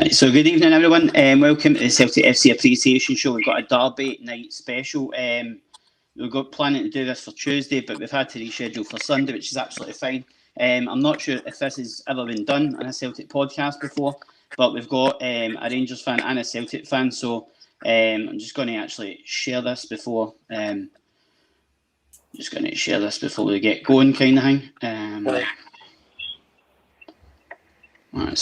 Right, so good evening, everyone. Welcome to the Celtic FC Appreciation Show. We've got a Derby night special. We've got planning to do this for Tuesday, but we've had to reschedule for Sunday, which is absolutely fine. I'm not sure if this has ever been done on a Celtic podcast before, but we've got a Rangers fan and a Celtic fan, so I'm just going to actually share this before. We get going, kind of thing. Right,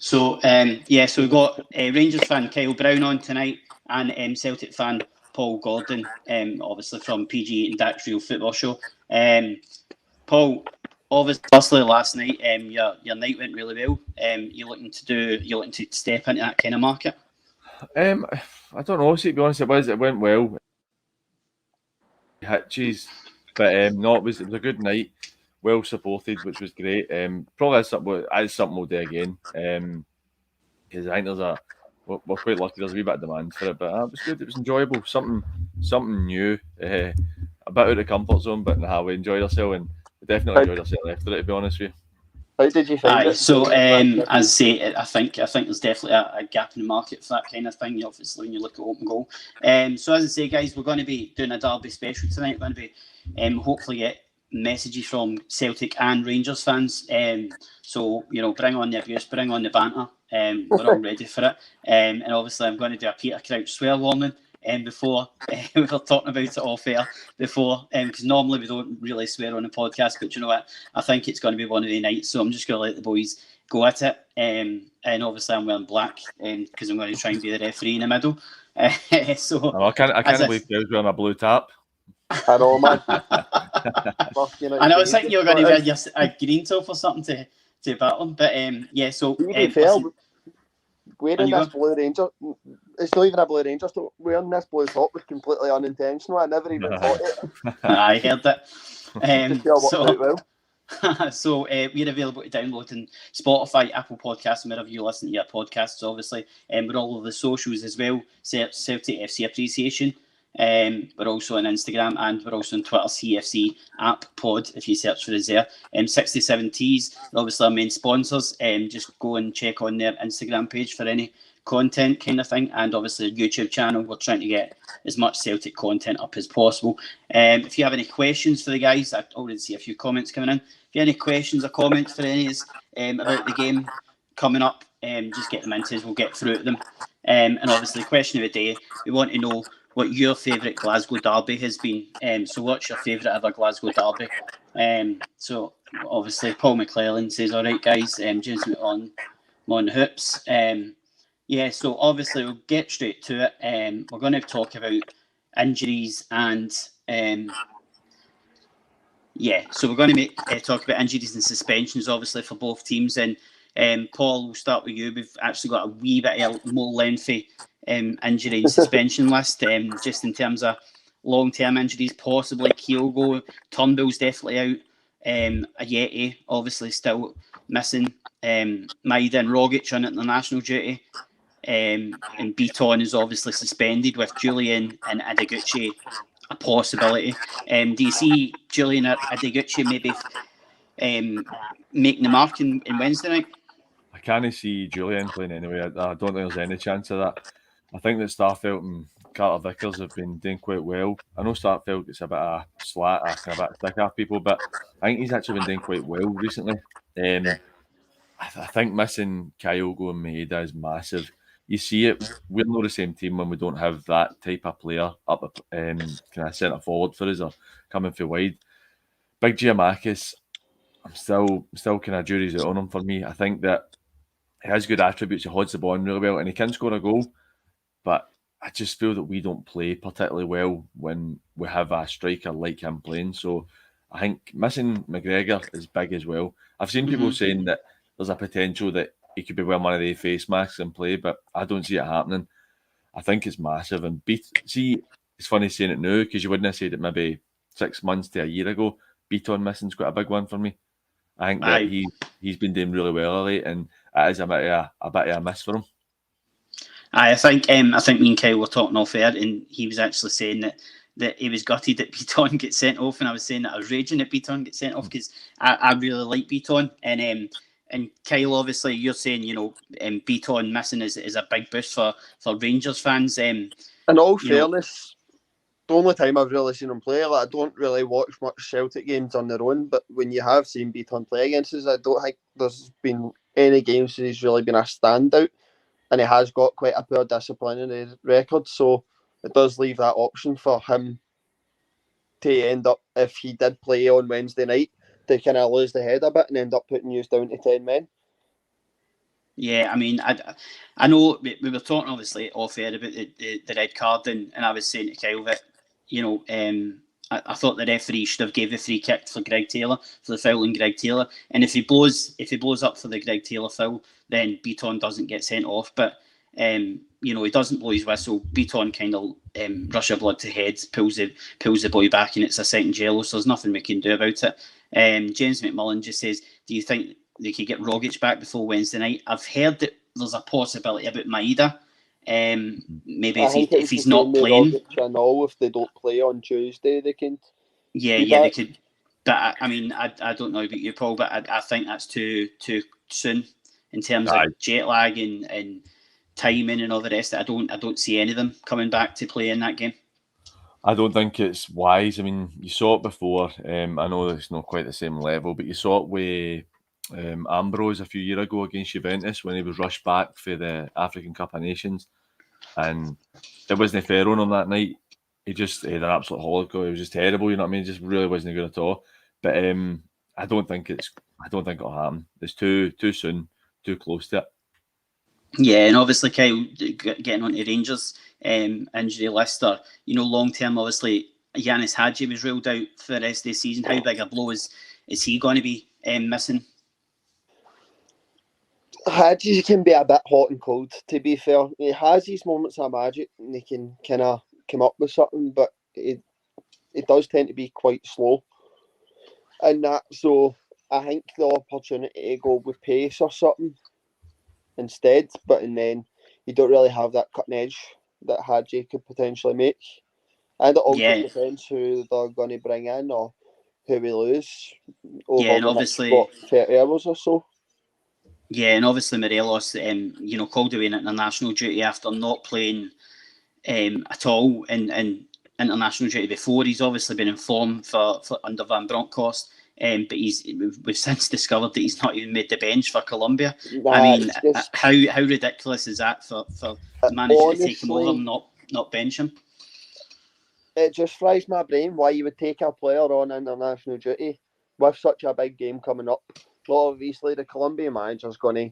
so we've got Rangers fan Kyle Brown on tonight and Celtic fan Paul Gordon, obviously from PG and Dax Real Football Show. Paul, obviously last night your night went really well. You're looking to step into that kind of market? I don't know. To be honest, it went well. Hitches, but no, it was a good night. Well supported, which was great. Probably is something we'll do again. Because I think we're quite lucky. There's a wee bit of demand for it, but it was good. It was enjoyable. Something new. A bit out of the comfort zone, but we enjoyed ourselves and we definitely enjoyed ourselves after it. To be honest with you. How did you find it? So, as I say, I think there's definitely a gap in the market for that kind of thing. Obviously, when you look at open goal. So, as I say, guys, we're going to be doing a Derby special tonight. We're going to be hopefully get messages from Celtic and Rangers fans. So, bring on the abuse, bring on the banter. We're all ready for it. And obviously, I'm going to do a Peter Crouch swear warning. Before we were talking about it off air before, because normally we don't really swear on a podcast, but you know what? I think it's going to be one of the nights, so I'm just going to let the boys go at it. And obviously, I'm wearing black because I'm going to try and be the referee in the middle. So I can't believe Phil's wearing a blue tap. I know, man. I was thinking you were going to wear a green top or something to battle him, but So to be fair, wearing this blue Ranger, it's not even a blue Ranger top. Wearing this blue top was completely unintentional. I never even thought it. I heard it. So we're available to download on Spotify, Apple Podcasts, and wherever you listen to your podcasts, obviously. We're all over the socials as well, Celtic FC Appreciation. We're also on Instagram and we're also on Twitter, CFC app pod if you search for us there. 67 Tees, obviously our main sponsors. Just go and check on their Instagram page for any content kind of thing, and obviously the YouTube channel. We're trying to get as much Celtic content up as possible. If you have any questions for the guys, I already see a few comments coming in. If you have any questions or comments for any of us about the game coming up, just get them into us, we'll get through to them. And obviously the question of the day, we want to know what your favourite Glasgow derby has been. So what's your favourite ever Glasgow derby? So obviously Paul McClellan says, all right guys, James McLaughlin, on the hoops. So obviously we'll get straight to it. We're going to talk about injuries and so we're going to talk about injuries and suspensions, obviously, for both teams. And Paul, we'll start with you. We've actually got a wee bit more lengthy injury and suspension list, just in terms of long-term injuries, possibly Kyogo, Turnbull's definitely out, Ajeti obviously still missing, Maida and Rogic on international duty, and Beaton is obviously suspended, with Julian and Ideguchi a possibility. Do you see Julian or Ideguchi maybe making the mark in Wednesday night? I can't see Julian playing anyway. I don't think there's any chance of that. I think that Starfelt and Carter Vickers have been doing quite well. I know Starfelt gets a bit of slack, asking a bit of stick at people, but I think he's actually been doing quite well recently. I think missing Kyogo and Maeda is massive. You see it, we're not the same team when we don't have that type of player up kind of centre forward for us or coming for wide. Big Giamakis, I'm still kind of jury's out on him for me. I think that he has good attributes. He holds the ball really well and he can score a goal. But I just feel that we don't play particularly well when we have a striker like him playing. So I think missing McGregor is big as well. I've seen people saying that there's a potential that he could be wearing one of the face masks and play, but I don't see it happening. I think it's massive. And it's funny saying it now because you wouldn't have said it maybe 6 months to a year ago. Beaton missing's quite a big one for me. I think that he's been doing really well late, and it is a bit of a miss for him. I think me and Kyle were talking off air, and he was actually saying that he was gutted that Beaton gets sent off, and I was saying that I was raging that Beaton gets sent off because I really like Beaton, and And Kyle, obviously, you're saying Beaton missing is a big boost for Rangers fans. In all fairness, the only time I've really seen him play, I don't really watch much Celtic games on their own, but when you have seen Beaton play against us, I don't think there's been any games that he's really been a standout, and he has got quite a poor disciplinary record, so it does leave that option for him to end up, if he did play on Wednesday night, to kind of lose the head a bit and end up putting you down to 10 men. Yeah, I mean, I know we were talking obviously off air about the red card, and I was saying to Kyle that I thought the referee should have gave a free kick for Greg Taylor for the foul on Greg Taylor, and if he blows up for the Greg Taylor foul, then Beaton doesn't get sent off. But he doesn't blow his whistle. Beaton kind of rush of blood to head, pulls the boy back, and it's a second yellow. So there's nothing we can do about it. James McMullen just says, "Do you think they could get Rogic back before Wednesday night?" I've heard that there's a possibility about Maeda. Maybe if he's not playing, I know if they don't play on Tuesday, they can. Yeah, they could. But I mean, I don't know about you, Paul, but I think that's too soon in terms of jet lag and timing and all the rest. I don't see any of them coming back to play in that game. I don't think it's wise. I mean, you saw it before. I know it's not quite the same level, but you saw it with Ambrose a few years ago against Juventus when he was rushed back for the African Cup of Nations, and it wasn't fair on him that night. He had an absolute holocaust. It was just terrible. You know what I mean? It just really wasn't good at all. But I don't think it'll happen. It's too soon, too close to it. Yeah, and obviously, Kyle, getting on to Rangers injury list, or long term, obviously Yanis Hadji was ruled out for the rest of the season. How big a blow is he going to be missing? Hadji can be a bit hot and cold, to be fair. He has these moments of magic and he can kind of come up with something, but it does tend to be quite slow. And that, so I think the opportunity to go with pace or something instead, and then you don't really have that cutting edge that Hadji could potentially make. And it also depends who they're going to bring in or who we lose over and obviously 30 hours or so. Yeah, and obviously Morelos, called away in international duty after not playing at all in international duty before. He's obviously been informed for under Van Bronckhorst, but we've since discovered that he's not even made the bench for Colombia. I mean, how ridiculous is that for the manager to take him over and not bench him? It just fries my brain why you would take a player on international duty with such a big game coming up. Well, obviously, the Colombian manager's going to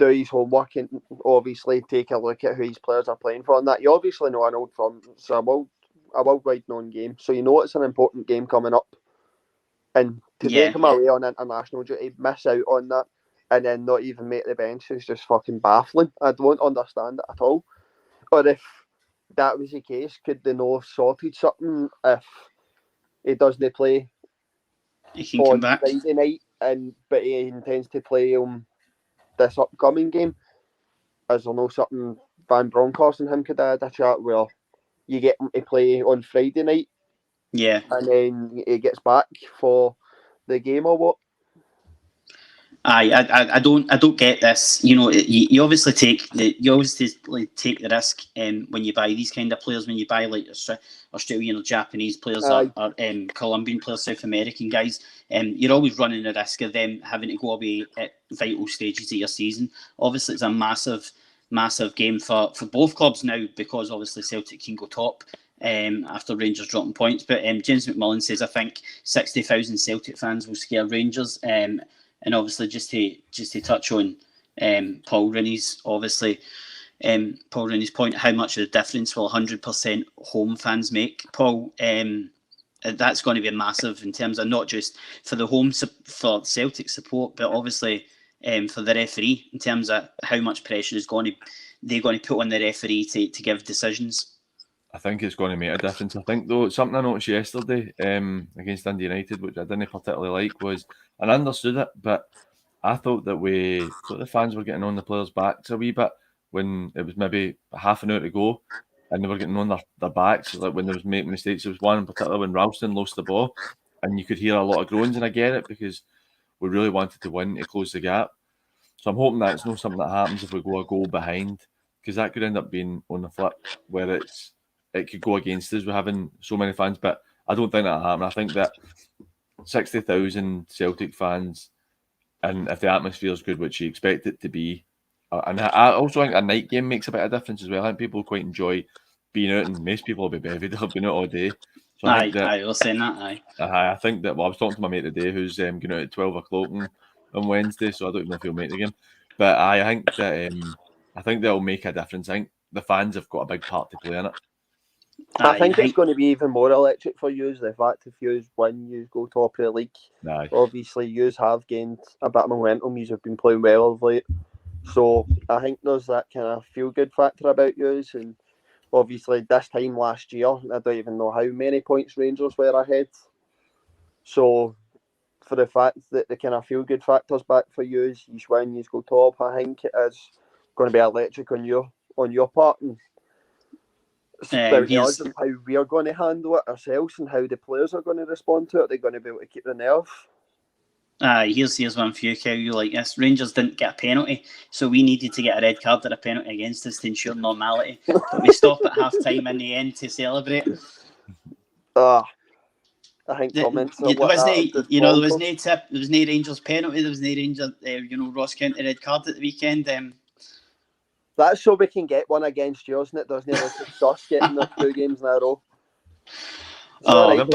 do his homework and obviously take a look at who his players are playing for. And that you obviously know an old firm, so a worldwide known game. So you know it's an important game coming up. And to take him away on international duty, miss out on that, and then not even make the bench is just fucking baffling. I don't understand it at all. Or if that was the case, could they not have sorted something if he doesn't play on Friday night, but he intends to play this upcoming game? Is there no something Van Bronckhorst and him could add a chat where you get him to play on Friday night? Yeah. And then he gets back for the game or what? I don't get this. You obviously take the risk when you buy these kind of players. When you buy like Australian or Japanese players or Colombian players, South American guys, you're always running the risk of them having to go away at vital stages of your season. Obviously, it's a massive game for both clubs now, because obviously Celtic can go top after Rangers dropping points. But James McMullen says, I think 60,000 Celtic fans will scare Rangers. And obviously, just to touch on Paul Rooney's point, how much of the difference will 100% home fans make? Paul, that's going to be massive in terms of not just for the for Celtic support, but obviously for the referee in terms of how much pressure they're going to put on the referee to give decisions. I think it's going to make a difference. I think, though, something I noticed yesterday against Dundee United, which I didn't particularly like, was, and I understood it, but I thought that the fans were getting on the players' backs a wee bit when it was maybe half an hour to go, and they were getting on their backs, like when they was making mistakes. There was one in particular when Ralston lost the ball, and you could hear a lot of groans, and I get it, because we really wanted to win to close the gap. So I'm hoping that's not something that happens if we go a goal behind, because that could end up being on the flip where it could go against us with having so many fans. But I don't think that'll happen. I think that 60,000 Celtic fans, and if the atmosphere is good, which you expect it to be, and I also think a night game makes a bit of difference as well. I think people quite enjoy being out, and most people will be bevied. They've been out all day. So I think I was saying that. I think that. Well, I was talking to my mate today who's going out at 12 o'clock on Wednesday, so I don't even know if he'll make the game. But I think that that'll make a difference. I think the fans have got a big part to play in it. I think it's going to be even more electric for you. The fact if you win, you go top of the league. Aye. Obviously, you have gained a bit of momentum. You have been playing well of late. So I think there's that kind of feel-good factor about you. And obviously, this time last year, I don't even know how many points Rangers were ahead. So for the fact that the kind of feel-good factor's back for you, you win, you go top, I think it is going to be electric on your part. And Here's and how we're going to handle it ourselves and how the players are going to respond to it. They're going to be able to keep the nerve. Here's one for you, Kel. You like this. Rangers didn't get a penalty, so we needed to get a red card or a penalty against us to ensure normality. But we stop at half time in the end to celebrate. I think comments. There was no tip. There was no Rangers penalty. There was no Rangers, Ross County red card at the weekend. That's so we can get one against yours, and it doesn't look like us getting the 2 games in a row. A red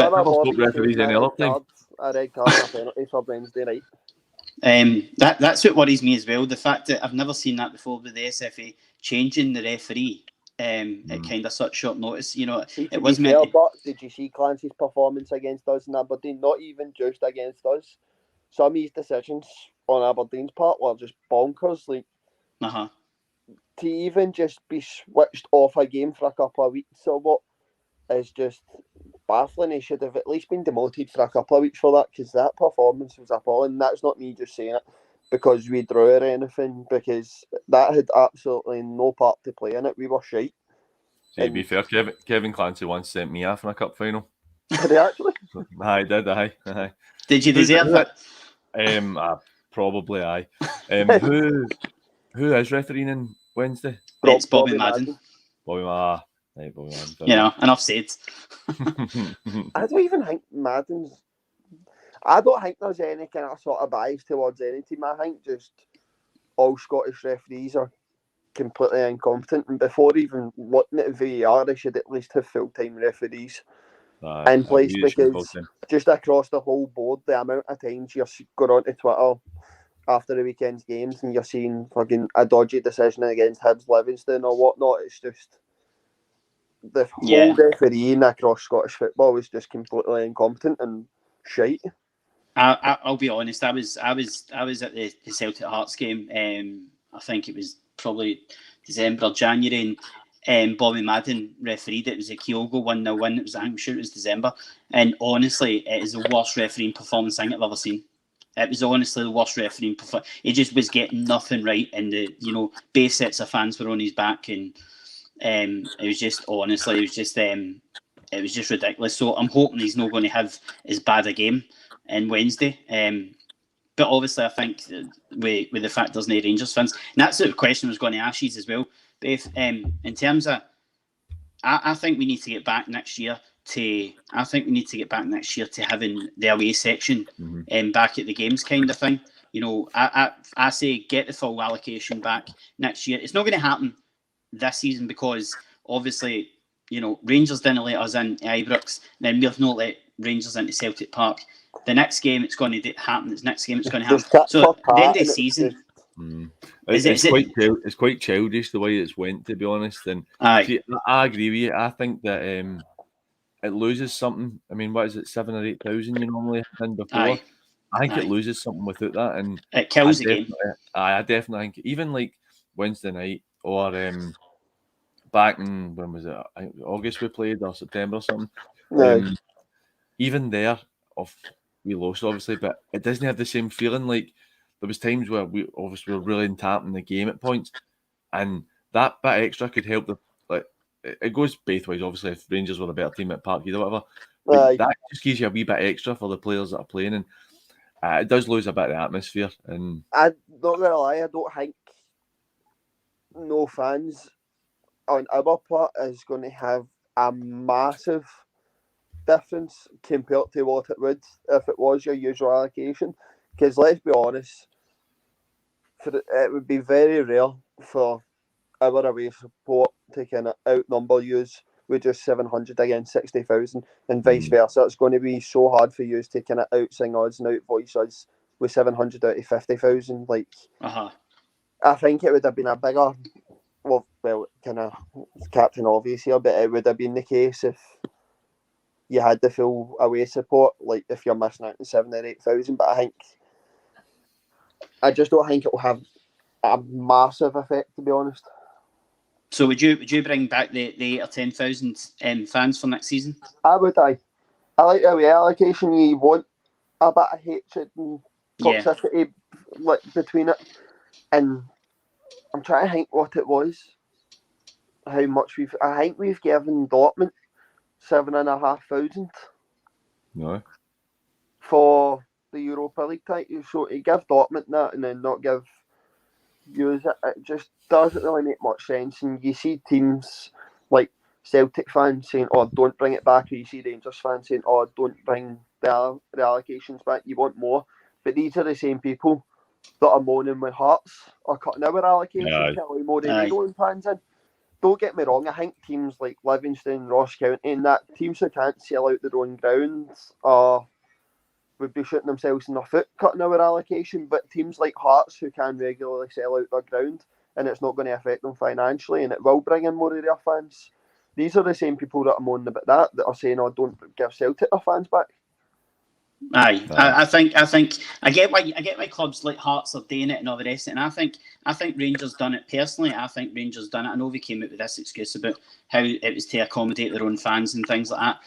card and a penalty for Wednesday night. That's what worries me as well. The fact that I've never seen that before with the SFA changing the referee at kind of such short notice. It was meant to... But did you see Clancy's performance against us in Aberdeen? Not even just against us. Some of his decisions on Aberdeen's part were just bonkers. To even just be switched off a game for a couple of weeks or what is just baffling. He should have at least been demoted for a couple of weeks for that, because that performance was appalling. That's not me just saying it because we drew or anything, because that had absolutely no part to play in it. We were shite. To be fair, Kevin Clancy once sent me off in a cup final. Did he actually? I did, aye. Did you deserve it? Probably, aye. Who is refereeing in Wednesday? It's Bobby Madden. Bobby Madden. Right, Bobby Madden. Enough said. I don't even think Madden's... I don't think there's any kind of sort of bias towards any team. I think just all Scottish referees are completely incompetent, and before even looking at VAR, they should at least have full-time referees in place, because just across the whole board, the amount of times you're going onto Twitter after the weekend's games and you're seeing fucking a dodgy decision against Hibs Livingston or whatnot, it's just the whole refereeing across Scottish football is just completely incompetent and shite. I'll be honest. I was at the Celtic Hearts game. I think it was probably December or January, and Bobby Madden refereed it. It was a Kyogo 1-0 win. I'm sure it was December. And honestly, it is the worst refereeing performance I've ever seen. It was honestly the worst refereeing performance. He just was getting nothing right, and the base sets of fans were on his back, and it was just honestly, it was just ridiculous. So I'm hoping he's not going to have as bad a game on Wednesday. But obviously, I think with the fact there's no Rangers fans, and that's the question I was going to ask you as well, Beth. In terms of, I think we need to get back next year to having the away section back at the games, kind of thing. I say get the full allocation back next year. It's not going to happen this season because obviously, Rangers didn't let us in Ibrox, then we've not let Rangers into Celtic Park. The next game it's going to happen. The next game it's going to happen. So at the end of the season, it's quite childish the way it's went, to be honest. And see, I agree with you. I think that it loses something. I mean, what is it, 7,000 or 8,000 you normally had in before? I think it loses something without that, and it kills the game. I definitely think even like Wednesday night or back in, when was it? I think August we played, or September or something. Even there, we lost obviously, but it doesn't have the same feeling. Like there was times where we obviously were really tapping the game at points, and that bit extra could help it goes both ways. Obviously, if Rangers were the better team at Parkhead or whatever, that just gives you a wee bit extra for the players that are playing. And It does lose a bit of the atmosphere, and I'm not gonna lie, I don't think no fans on our part is going to have a massive difference compared to what it would if it was your usual allocation. Because let's be honest, it would be very rare for our away support to kind of outnumber yous with just 700 against 60,000 and vice versa. It's going to be so hard for yous to kind of outsing odds and outvoice us with 700 out of 50,000. Like, I think it would have been a bigger, well, kind of Captain Obvious here, but it would have been the case if you had the full away support, like if you're missing out on 7,000 or 8,000. But I just don't think it will have a massive effect, to be honest. So would you bring back the 8 or 10,000 fans for next season? I would. I like the away allocation. You want a bit of hatred and toxicity between it, and I'm trying to think what it was. How much I think we've given Dortmund 7,500. No. For the Europa League title, so to give Dortmund that and then not give use it just doesn't really make much sense. And you see teams like Celtic fans saying, "Oh, don't bring it back," or you see Rangers fans saying, "Oh, don't bring the allocations back. You want more." But these are the same people that are moaning when Hearts are cutting our allocation to allow more Renault fans in. Don't get me wrong, I think teams like Livingston, Ross County, and that teams who can't sell out their own grounds would be shooting themselves in the foot cutting our allocation. But teams like Hearts who can regularly sell out their ground and it's not going to affect them financially and it will bring in more of their fans. These are the same people that are moaning about that are saying, "Oh, don't give Celtic their fans back." I think I get why clubs like Hearts are doing it and all the rest of it. And I think Rangers done it personally. I think Rangers done it. I know they came out with this excuse about how it was to accommodate their own fans and things like that.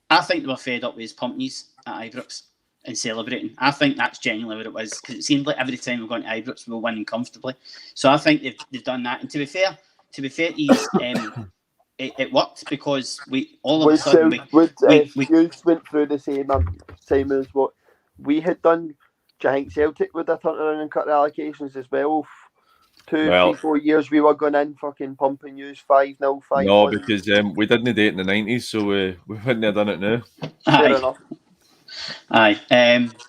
I think they were fed up with his pumpneys at Ibrox and celebrating. I think that's genuinely what it was, because it seemed like every time we've gone to Ibrox we were winning comfortably. So I think they've done that. And to be fair, it worked, because we all of a sudden you went through the same as what we had done. Do you think Celtic would have turned around and cut the allocations as well? 2, 3, 4 years we were going in fucking pumping use 5-0, 5-1. No, because we didn't do it in the 90s, so we wouldn't have done it now. Fair enough.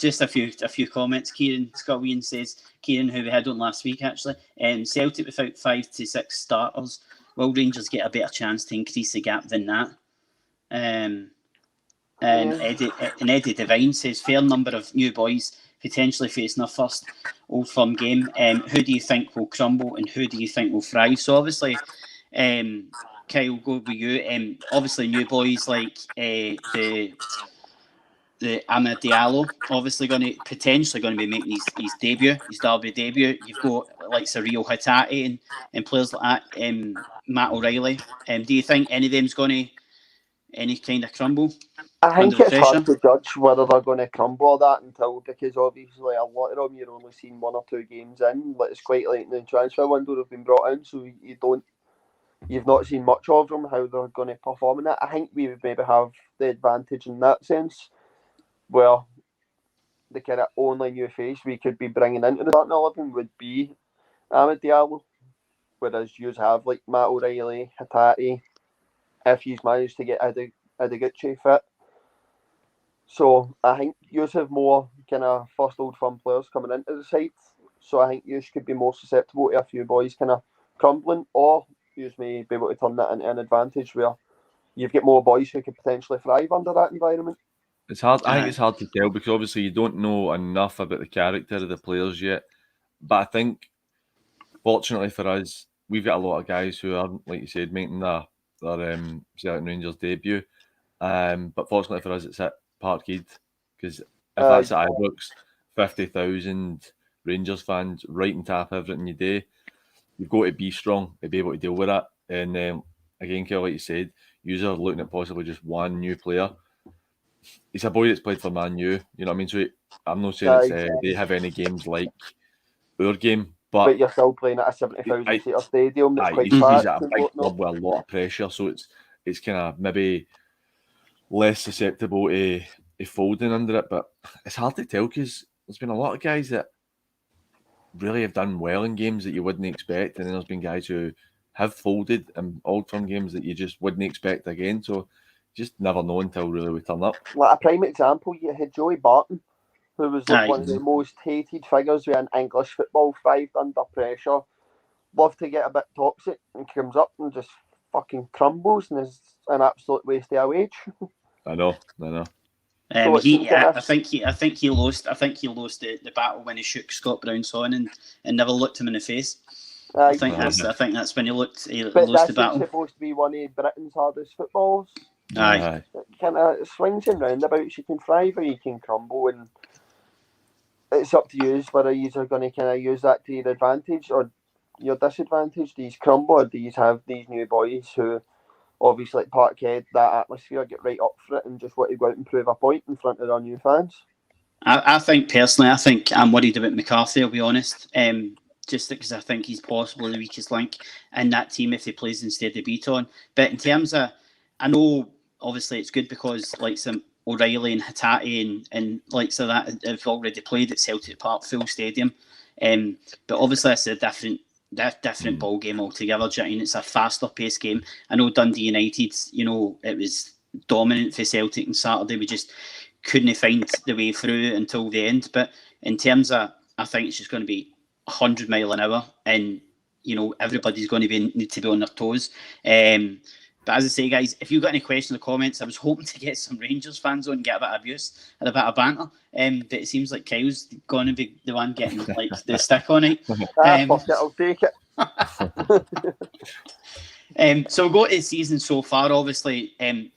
Just a few comments. Kieran Scott-Wien says, Kieran, who we had on last week actually, Celtic without 5 to 6 starters, will Rangers get a better chance to increase the gap than that? And Eddie Devine says, fair number of new boys potentially facing their first Old Firm game. Who do you think will crumble and who do you think will thrive? So obviously, Kyle, go with you. Obviously, new boys like the Amad Diallo, obviously potentially going to be making his debut, his derby debut. You've got like Surreal Hatate and players like that, Matt O'Reilly. Do you think any of them's going to any kind of crumble? I think it's hard to judge whether they're going to crumble or that because obviously a lot of them you're only seeing 1 or 2 games in. Like, it's quite late in the transfer window they've been brought in, so you've not seen much of them, how they're going to perform in that. I think we would maybe have the advantage in that sense, where the kind of only new face we could be bringing into the starting 11 would be Amad Diallo, whereas you have like Matt O'Reilly, Hatate, if he's managed to get Adeguchi fit. So I think you have more kind of first Old Firm players coming into the side, so I think you could be more susceptible to a few boys kind of crumbling, or you may be able to turn that into an advantage where you've got more boys who could potentially thrive under that environment. It's hard. I think it's hard to tell because obviously you don't know enough about the character of the players yet. But I think, fortunately for us, we've got a lot of guys who are, like you said, making their Celtic Rangers debut. But fortunately for us, it's at Parkhead, because if that's at Ibrox, 50,000 Rangers fans right in tap everything you do, you've got to be strong to be able to deal with that. And again, Kel, like you said, you're looking at possibly just one new player. He's a boy that's played for Man U, you know what I mean? So I'm not saying they have any games like our game, but you're still playing at a 70,000 seater stadium that's quite he's packed. at a big club with a lot of pressure, so it's kind of maybe less susceptible to folding under it, but it's hard to tell because there's been a lot of guys that really have done well in games that you wouldn't expect, and then there's been guys who have folded in Old Firm games that you just wouldn't expect again. So you just never know until really we turn up. Like a prime example, you had Joey Barton, who was like Aye. one of the most hated figures within English football, thrived under pressure, loved to get a bit toxic, and comes up and just fucking crumbles and is an absolute waste of a wage. I know. So I think he lost the battle when he shook Scott Brown's on and never looked him in the face. I think that's when he lost the battle. It's supposed to be one of Britain's hardest footballs. Aye. It kind of swings and roundabouts. You can thrive or you can crumble, and it's up to you whether you are going to kind of use that to your advantage or your disadvantage. Do you crumble, or do you have these new boys who, obviously at Parkhead, that atmosphere, get right up for it and just want to go out and prove a point in front of their new fans? I think personally, I'm worried about McCarthy, I'll be honest. Just because I think he's possibly the weakest link in that team if he plays instead of Beaton. But in terms of, I know obviously it's good because like some O'Reilly and Hatate and like so that have already played at Celtic Park, full stadium. But obviously it's a different ball game altogether. Jane. It's a faster paced game. I know Dundee United, it was dominant for Celtic on Saturday. We just couldn't find the way through until the end. But in terms of, I think it's just going to be 100 mile an hour, and everybody's going to need to be on their toes. But as I say, guys, if you've got any questions or comments, I was hoping to get some Rangers fans on and get a bit of abuse and a bit of banter. But it seems like Kyle's going to be the one getting like the stick on it. Fuck it, I'll take it. So we'll go to the season so far. Obviously,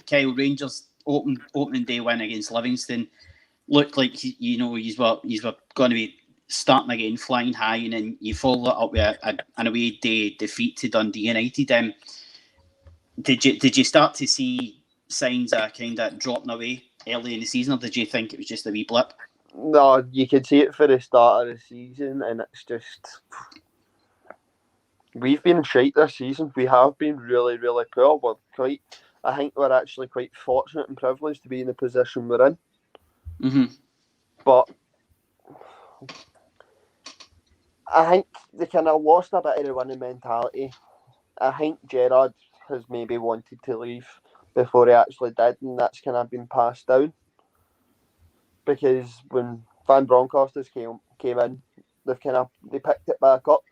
Kyle, Rangers opening day win against Livingston looked like you were going to be starting again, flying high, and then you follow it up with an away day defeat to Dundee United. Did you start to see signs of kind of dropping away early in the season, or did you think it was just a wee blip? No, you could see it for the start of the season, and it's just we've been shite this season. We have been really, really poor. I think we're actually quite fortunate and privileged to be in the position we're in. Mm-hmm. But I think they kind of lost a bit of the winning mentality. I think Gerrard has maybe wanted to leave before he actually did, and that's kind of been passed down. Because when Van Bronckhorst came in, they picked it back up,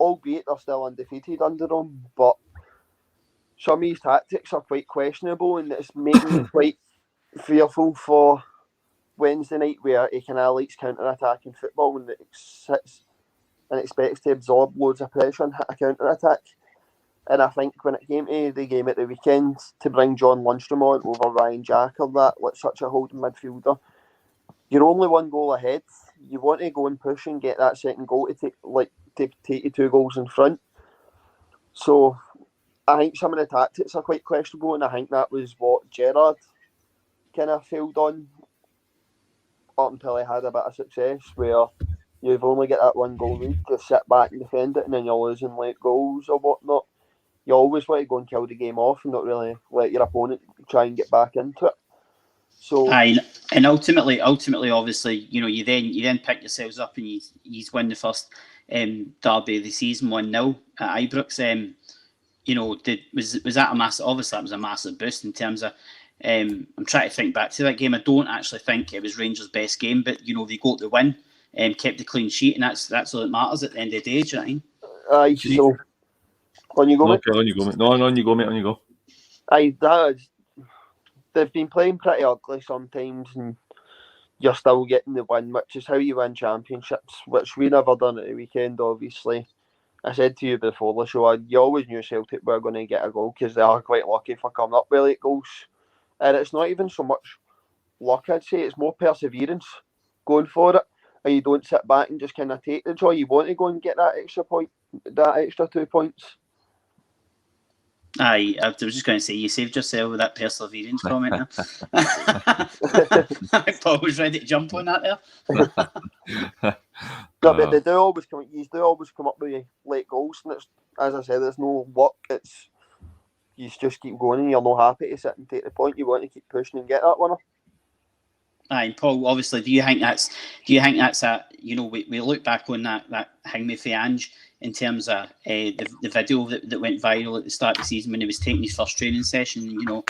albeit they're still undefeated under him. But some of his tactics are quite questionable, and it's making me quite fearful for Wednesday night, where he kind of likes counter-attacking football and it sits and expects to absorb loads of pressure and hit a counter-attack. And I think when it came to the game at the weekend, to bring John Lundstram on over Ryan Jack or that, like such a holding midfielder, you're only one goal ahead. You want to go and push and get that second goal to take you 2 goals in front. So I think some of the tactics are quite questionable, and I think that was what Gerrard kind of failed on up until he had a bit of success, where you've only got that 1 goal lead, just sit back and defend it, and then you're losing late goals or whatnot. You always want to go and kill the game off and not really let your opponent try and get back into it. So, and ultimately, obviously, you then pick yourselves up and you win the first derby of the season 1-0 at Ibrox. Was that a massive? Obviously, that was a massive boost in terms of. I'm trying to think back to that game. I don't actually think it was Rangers' best game, but they got the win, kept the clean sheet, and that's all that matters at the end of the day. Do you know what I mean? So on you go, mate. Okay, on you go, mate. No, on you go, mate. On you go. They've been playing pretty ugly sometimes, and you're still getting the win, which is how you win championships, which we never done at the weekend, obviously. I said to you before the show, you always knew Celtic were going to get a goal because they are quite lucky for coming up with late goals. And it's not even so much luck, I'd say, it's more perseverance going for it. And you don't sit back and just kind of take the joy. You want to go and get that extra point, that extra 2 points. Aye, I was just going to say, you saved yourself with that perseverance comment there. Paul was ready to jump on that there. No, but you do always come up with late goals, and it's, as I said, there's no luck. It's you just keep going, and you're not happy to sit and take the point. You want to keep pushing and get that winner. And Paul, obviously, do you think that's a, we look back on that Hangme for Ange in terms of the video that went viral at the start of the season when he was taking his first training session.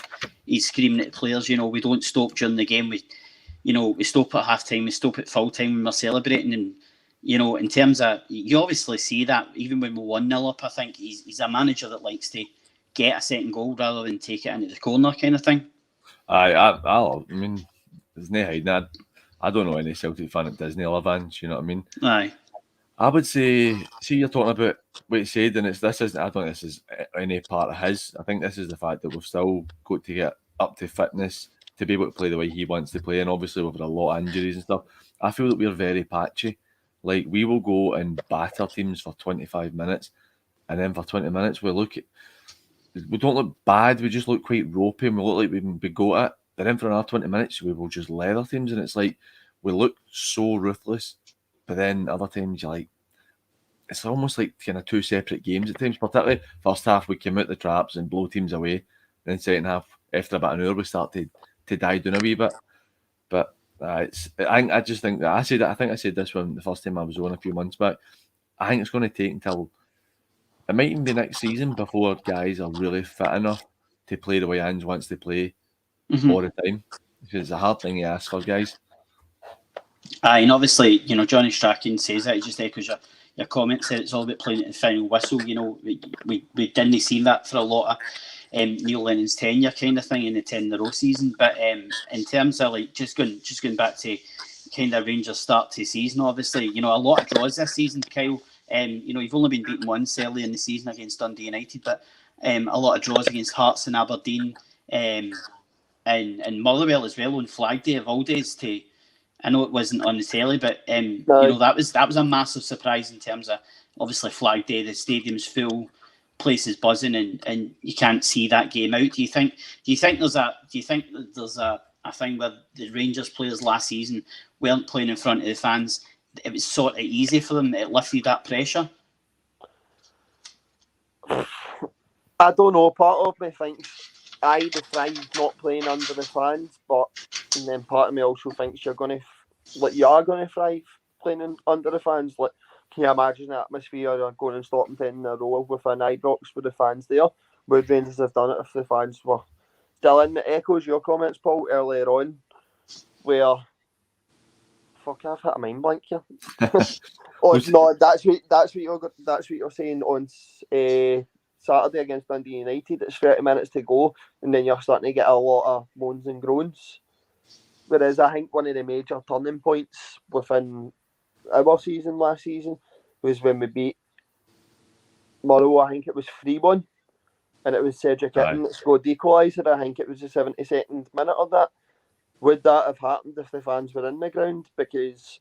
He's screaming at the players, we don't stop during the game. We stop at half time, we stop at full time when we're celebrating. And in terms of, you obviously see that even when we're 1-0 up. I think he's a manager that likes to get a second goal rather than take it into the corner kind of thing. I mean, there's no hiding that. I don't know any Celtic fan at Disney or Vans, you know what I mean? Aye. I would say, see, you're talking about what he said, and I don't think this is any part of his. I think this is the fact that we've still got to get up to fitness to be able to play the way he wants to play, and obviously we've had a lot of injuries and stuff. I feel that we're very patchy. Like, we will go and batter teams for 25 minutes, and then for 20 minutes we don't look bad, we just look quite ropey, and we look like we got it. And then for another 20 minutes we will just leather teams, and it's like we look so ruthless. But then other times you're like, it's almost like kind of two separate games at times. Particularly first half we came out the traps and blow teams away. Then second half, after about an hour, we start to die down a wee bit. But I think I think I said this one the first time I was on a few months back. I think it's going to take until it might even be next season before guys are really fit enough to play the way Ange wants to play all the time. Because it's a hard thing to ask for guys. And obviously, Johnny Strachan says that. He just echoes your comment, said it's all about playing at the final whistle. We didn't see that for a lot of Neil Lennon's tenure kind of thing in the 10-in-a-row season. But in terms of just going back to kind of Rangers start to season, obviously, a lot of draws this season, Kyle. You've only been beaten once early in the season against Dundee United, but a lot of draws against Hearts and Aberdeen and Motherwell as well on Flag Day of all days. I know it wasn't on the telly, but that was a massive surprise in terms of obviously Flag Day. The stadium's full, place is buzzing, and you can't see that game out. Do you think there's a thing where the Rangers players last season weren't playing in front of the fans? It was sort of easy for them. It lifted that pressure. I don't know. Part of me thinks they thrive not playing under the fans, and then part of me also thinks you are going to thrive playing under the fans. Like, can you imagine the atmosphere of going and stopping 10 in a row within Ibrox with the fans there? Would Rangers have done it if the fans were still in? It echoes your comments, Paul, earlier on, where I've hit a mind blank here. No, that's what you're saying on Saturday against Dundee United. It's 30 minutes to go, and then you're starting to get a lot of moans and groans. Whereas I think one of the major turning points within our season last season was when we beat Motherwell. I think it was 3-1, and it was Cedric Itten that scored the equaliser. I think it was the 72nd minute of that. Would that have happened if the fans were in the ground? Because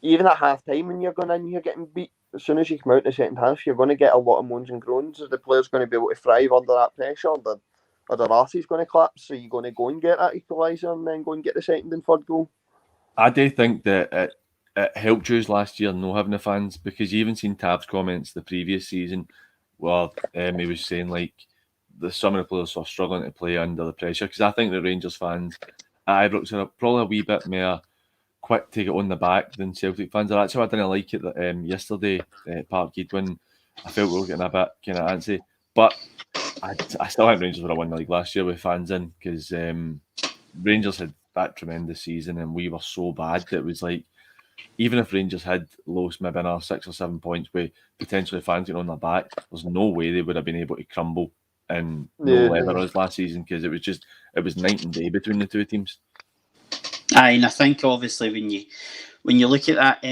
even at half time, when you're going in, you're getting beat. As soon as you come out in the second half, you're going to get a lot of moans and groans. Are the players going to be able to thrive under that pressure? Are their arses going to collapse? So you're going to go and get that equaliser and then go and get the second and third goal? I do think that it helped us last year not having the fans, because you even seen Tab's comments the previous season where he was saying like some of the players were struggling to play under the pressure, because I think the Rangers fans at Ibrox are probably a wee bit more quick to get on the back than Celtic fans are. That's why I didn't like it yesterday at Parkhead, when I felt we were getting a bit kind of antsy. But I still think Rangers would have won the league last year with fans in, because Rangers had that tremendous season and we were so bad that it was like, even if Rangers had lost maybe another 6 or 7 points with potentially fans getting on their back, there's no way they would have been able to crumble and no leather us last season, because it was night and day between the two teams. And I think obviously when you look at that,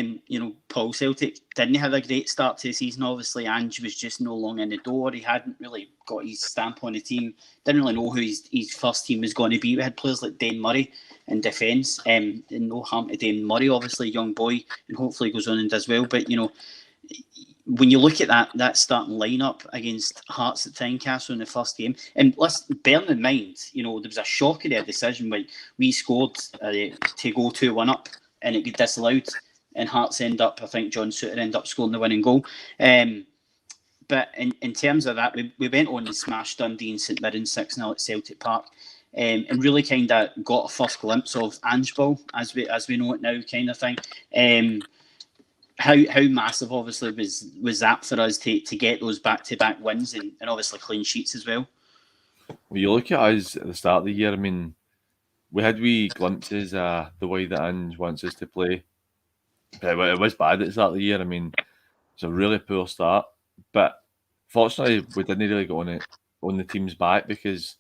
Paul, Celtic didn't have a great start to the season. Obviously, Ange was just no long in the door. He hadn't really got his stamp on the team. Didn't really know who his first team was going to be. We had players like Dane Murray in defence, and no harm to Dane Murray, obviously a young boy, and hopefully goes on and does well. But when you look at that starting lineup against Hearts at Tynecastle in the first game, and let's bear in mind, there was a shock of their decision when we scored to go 2-1 up, and it got disallowed, and Hearts I think John Souttar ended up scoring the winning goal. But in terms of that, we went on and smashed Dundee and St Mirren 6-0 at Celtic Park. and really kind of got a first glimpse of Ange Ball as we know it now, kind of thing. How massive obviously was that for us to get those back-to-back wins and obviously clean sheets as well? Well, you look at us at the start of the year, I mean, we had wee glimpses of the way that Ange wants us to play. But it was bad at the start of the year. I mean, it's a really poor start. But fortunately, we didn't really go on the team's back because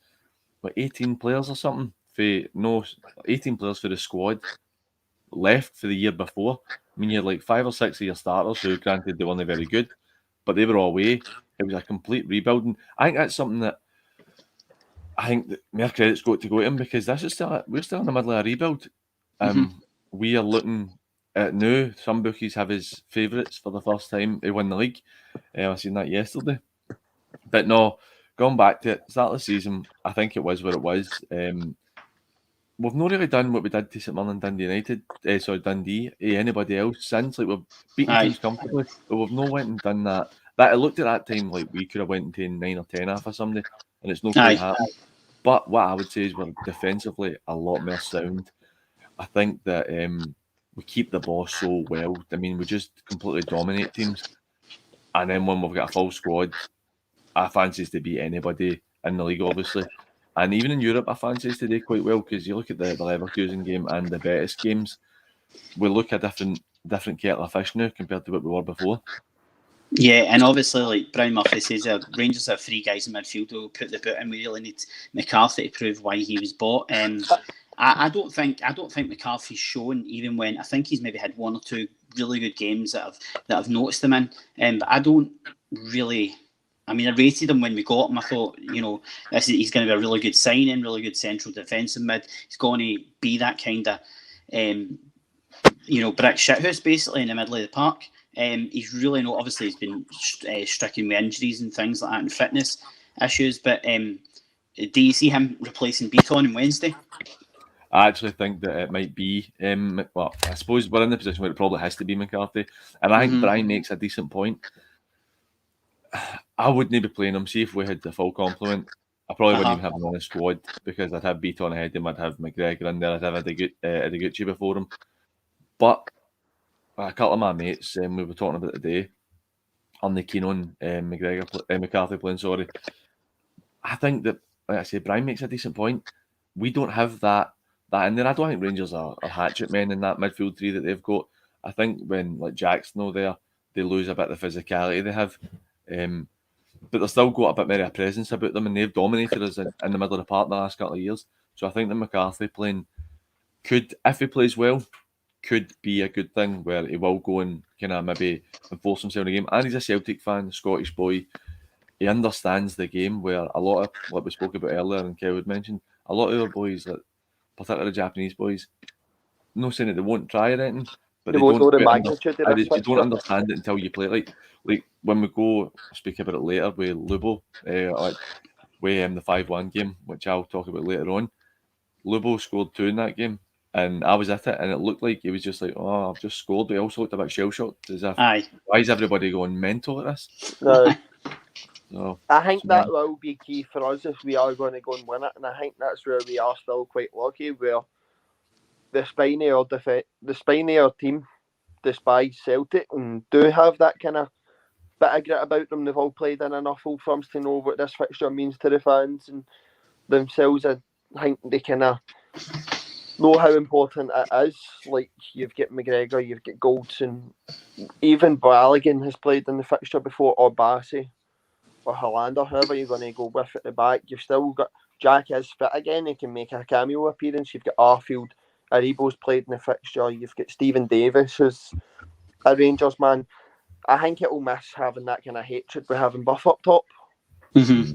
18 players or something, 18 players for the squad left for the year before. I mean, you had like 5 or 6 of your starters who, granted, they weren't very good, but they were all away. It was a complete rebuilding. I think that's something that more credit's got to go to him because we're still in the middle of a rebuild. We are looking at now. Some bookies have his favourites for the first time to win the league. I seen that yesterday. But no, going back to it, start of the season, I think it was what it was. We've not really done what we did to St Mirren and Dundee, anybody else since. Like, we've beaten teams comfortably, but we've not went and done that. That I looked at that time like we could have went and taken 9 or 10 off of somebody, and it's not quite happened. But what I would say is we're defensively a lot more sound. I think that we keep the ball so well. I mean, we just completely dominate teams. And then when we've got a full squad, I fancy us to beat anybody in the league, obviously. And even in Europe, I fancy us to do quite well because you look at the Leverkusen game and the Betis games, we look a different kettle of fish now compared to what we were before. Yeah, and obviously, like Brian Murphy says, Rangers have 3 guys in midfield who will put the boot in. We really need McCarthy to prove why he was bought. I don't think McCarthy's shown, even when I think he's maybe had 1 or 2 really good games that I've noticed him in. But I don't really. I mean, I rated him when we got him. I thought, he's going to be a really good signing, really good central defensive mid. He's going to be that kind of, brick shithouse basically in the middle of the park. He's really not. Obviously, he's been stricken with injuries and things like that and fitness issues. But do you see him replacing Beaton on Wednesday? I actually think that it might be. I suppose we're in the position where it probably has to be McCarthy, and I think Brian makes a decent point. I wouldn't be playing him. See if we had the full complement, I probably wouldn't even have him on the squad because I'd have Beaton ahead of him. I'd have McGregor in there. I'd have Ideguchi before him. But a couple of my mates, we were talking about today, on the keen on McCarthy playing. Sorry, I think that, like I say, Brian makes a decent point. We don't have that in there. I don't think Rangers are hatchet men in that midfield 3 that they've got. I think when like Jack's no there, they lose a bit of the physicality they have. But they've still got a bit more of a presence about them, and they've dominated us in the middle of the park the last couple of years. So I think that McCarthy playing could, if he plays well, could be a good thing where he will go and kind of maybe enforce himself in the game. And he's a Celtic fan, a Scottish boy. He understands the game where a lot of, like we spoke about earlier and Kev had mentioned, a lot of our boys, like, particularly the Japanese boys, no saying that they won't try or anything, but they don't understand it until you play it. Like when we go speak about it later with Lubo, with the 5-1 game, which I'll talk about later on. Lubo scored 2 in that game, and I was at it, and it looked like he was just like, "Oh, I've just scored." But he also looked a bit shell-shocked, as if, why is everybody going mental at this? No. So, I think that will be key for us if we are going to go and win it, and I think that's where we are still quite lucky, where the spine of our team despise Celtic and do have that kind of bit of grit about them. They've all played in enough old firms to know what this fixture means to the fans and themselves. I think they kind of know how important it is. Like, you've got McGregor, you've got Goldson, even Balogun has played in the fixture before, or Bassey, or Hollander, however you're going to go with at the back. You've still got Jack is fit again, he can make a cameo appearance. You've got Arfield, Aribo's played in the fixture. You've got Stephen Davis, who's a Rangers man. I think it will miss having that kind of hatred with having Buff up top. Mm-hmm.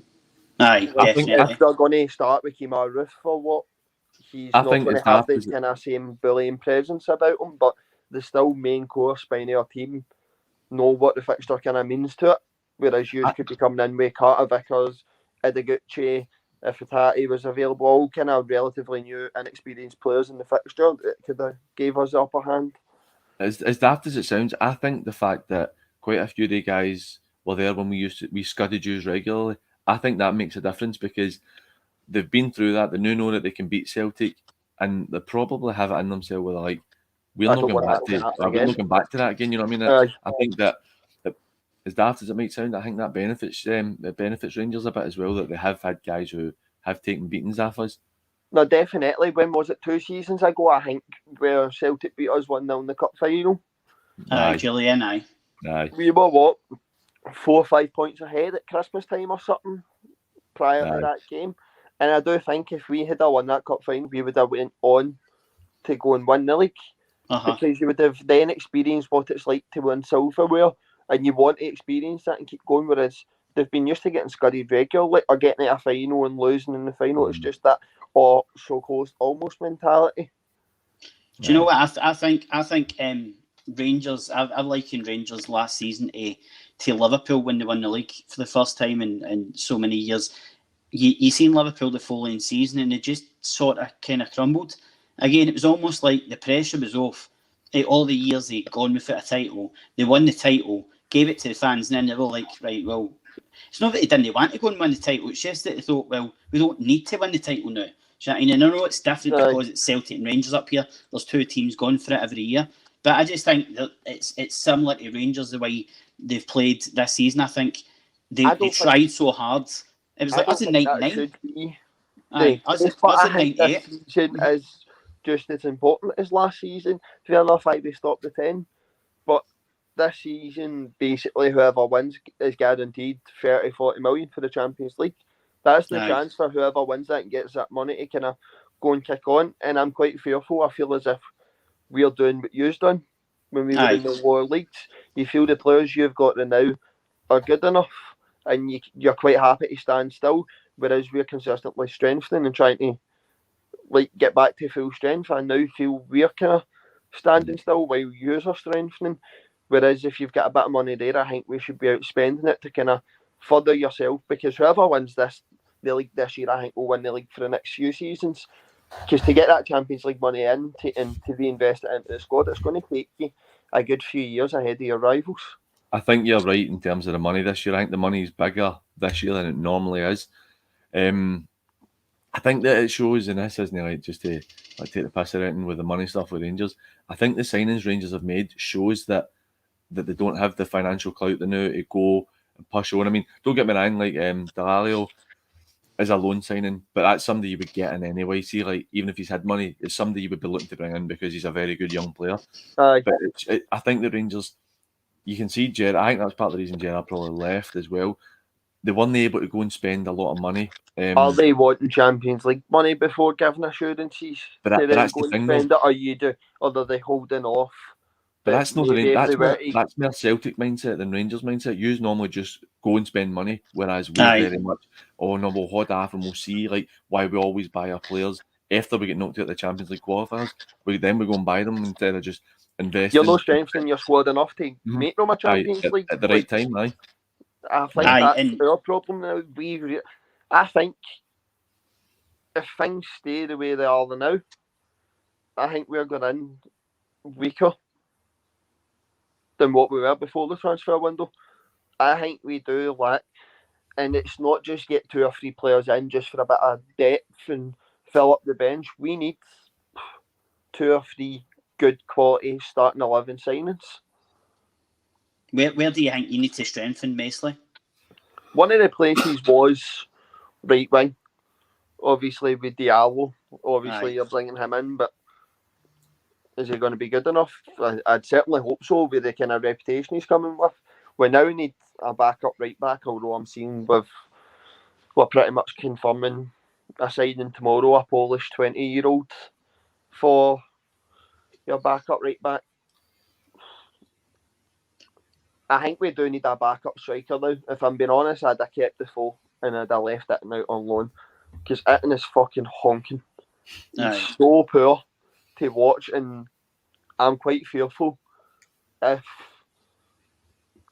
Aye, definitely. If they're going to start with Kemar Roof for what, he's not going to have the kind of same bullying presence about him, but the still main core spine of our team know what the fixture kind of means to it. Whereas you could be coming in with Carter Vickers, Ideguchi, if Hatate was available, all kind of relatively new, inexperienced players in the fixture that could have gave us the upper hand. As daft as it sounds, I think the fact that quite a few of the guys were there when we scudded Jews regularly, I think that makes a difference because they've been through that. They know that they can beat Celtic, and they probably have it in themselves where they're like, we're not going back to that again. You know what I mean? I think that as daft as it might sound, I think that benefits Rangers a bit as well, that they have had guys who have taken beatings off us. No, definitely. When was it? 2 seasons ago, I think, where Celtic beat us 1-0 in the cup final. Julian, aye. We were what, 4 or 5 points ahead at Christmas time or something prior to that game. And I do think if we had won that cup final, we would have went on to go and win the league. Because you would have then experienced what it's like to win silverware, and you want to experience that and keep going, whereas they've been used to getting scudded regularly or getting at a final and losing in the final. It's just that so close almost mentality. Do you know what I think Rangers, I've likened Rangers last season to Liverpool when they won the league for the first time in so many years. You seen Liverpool the following season and they just sort of kind of crumbled. Again, it was almost like the pressure was off. All the years they'd gone without a title, they won the title, gave it to the fans, and then they were like, right, well, it's not that they didn't want to go and win the title, it's just that they thought, well, we don't need to win the title now. And I know it's different because it's Celtic and Rangers up here. There's 2 teams going for it every year. But I just think that it's similar to Rangers, the way they've played this season. I think they tried so hard. It was like us in 99. Us in 98. This season is just as important as last season. Fair enough, like they stopped the 10. But this season, basically, whoever wins is guaranteed 30-40 million for the Champions League. That's the chance for whoever wins that and gets that money to kind of go and kick on. And I'm quite fearful. I feel as if we're doing what you've done when we were in the lower leagues. You feel the players you've got now are good enough, and you're quite happy to stand still, whereas we're consistently strengthening and trying to get back to full strength. I now feel we're kind of standing still while you are strengthening. Whereas if you've got a bit of money there, I think we should be out spending it to kind of further yourself, because whoever wins the league this year, I think will win the league for the next few seasons. Because to get that Champions League money in and to reinvest it into the squad, it's going to take you a good few years ahead of your rivals. I think you're right in terms of the money this year. I think the money is bigger this year than it normally is. I think that it shows, and this isn't like just to take the piss out with the money stuff with Rangers. I think the signings Rangers have made shows that they don't have the financial clout they know to go and push on. I mean, don't get me wrong, like Dallaglio is a loan signing, but that's somebody you would get in anyway. See, like, even if he's had money, it's somebody you would be looking to bring in because he's a very good young player. But I think the Rangers, you can see Gerrard. I think that's part of the reason Gerrard probably left as well. They weren't able to go and spend a lot of money. Are they wanting Champions League money before giving assurances? But that's the thing, though. Or are they holding off? But that's not that's more Celtic mindset than Rangers mindset. You normally just go and spend money, whereas we're very much, no, we'll hold off and we'll see, like, why we always buy our players after we get knocked out of the Champions League qualifiers. Then we go and buy them instead of just investing. You're not strengthening your squad enough to make them a Champions League at the right time, I think that's our problem now. I think if things stay the way they are now, I think we're going in weaker than what we were before the transfer window. I think we do lack, and it's not just get 2 or 3 players in just for a bit of depth and fill up the bench. We need 2 or 3 good quality starting 11 signings. Where do you think you need to strengthen, Mesley? One of the places was right wing. Obviously with Diallo, you're bringing him in, but is he going to be good enough? I'd certainly hope so, with the kind of reputation he's coming with. We now need a backup right back, although I'm seeing we're pretty much confirming a signing tomorrow, a Polish 20-year-old for your backup right back. I think we do need a backup striker now. If I'm being honest, I'd have kept Defoe and I'd have left Itten out on loan, because Itten is fucking honking. He's so poor to watch, and I'm quite fearful if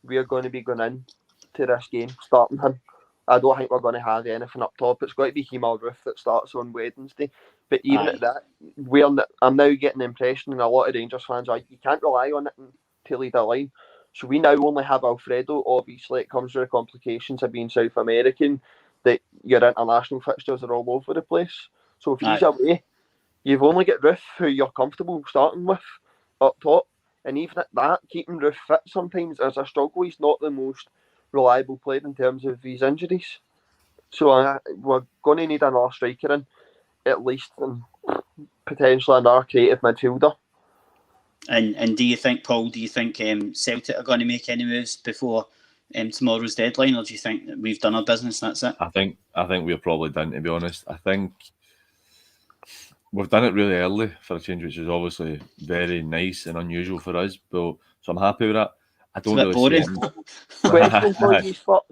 we're going to be going in to this game starting him. I don't think we're going to have anything up top. It's going to be Kemal Roof that starts on Wednesday. But even at that, I'm now getting the impression, and a lot of Rangers fans are, you can't rely on it to lead a line. So we now only have Alfredo. Obviously, it comes with the complications of being South American, that your international fixtures are all over the place. So if he's Aye. away, you've only got Roof, who you're comfortable starting with up top. And even at that, keeping Roof fit sometimes is a struggle. He's not the most reliable player in terms of his injuries. So we're going to need another striker in, at least, and potentially another creative midfielder. And do you think, Paul, Celtic are going to make any moves before tomorrow's deadline, or do you think that we've done our business and that's it? I think we're probably done, to be honest. I think we've done it really early for a change, which is obviously very nice and unusual for us. But so I'm happy with that. I don't It's a bit really see boring. Question for you, Spurt.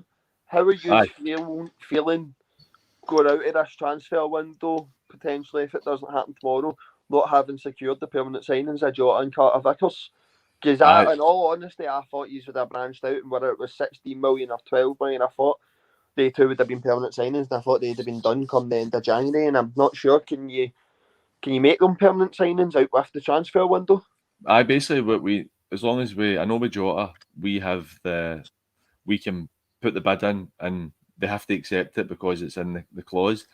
How are you Aye. feeling going out of this transfer window, potentially, if it doesn't happen tomorrow, not having secured the permanent signings of Jota and Carter Vickers? Because in all honesty, I thought you would have branched out, and whether it was 16 million or 12 million, I thought they two would have been permanent signings, and I thought they'd have been done come the end of January, and I'm not sure, can you make them permanent signings out with the transfer window? Basically, as long as I know with Jota, we can put the bid in and they have to accept it because it's in the clause.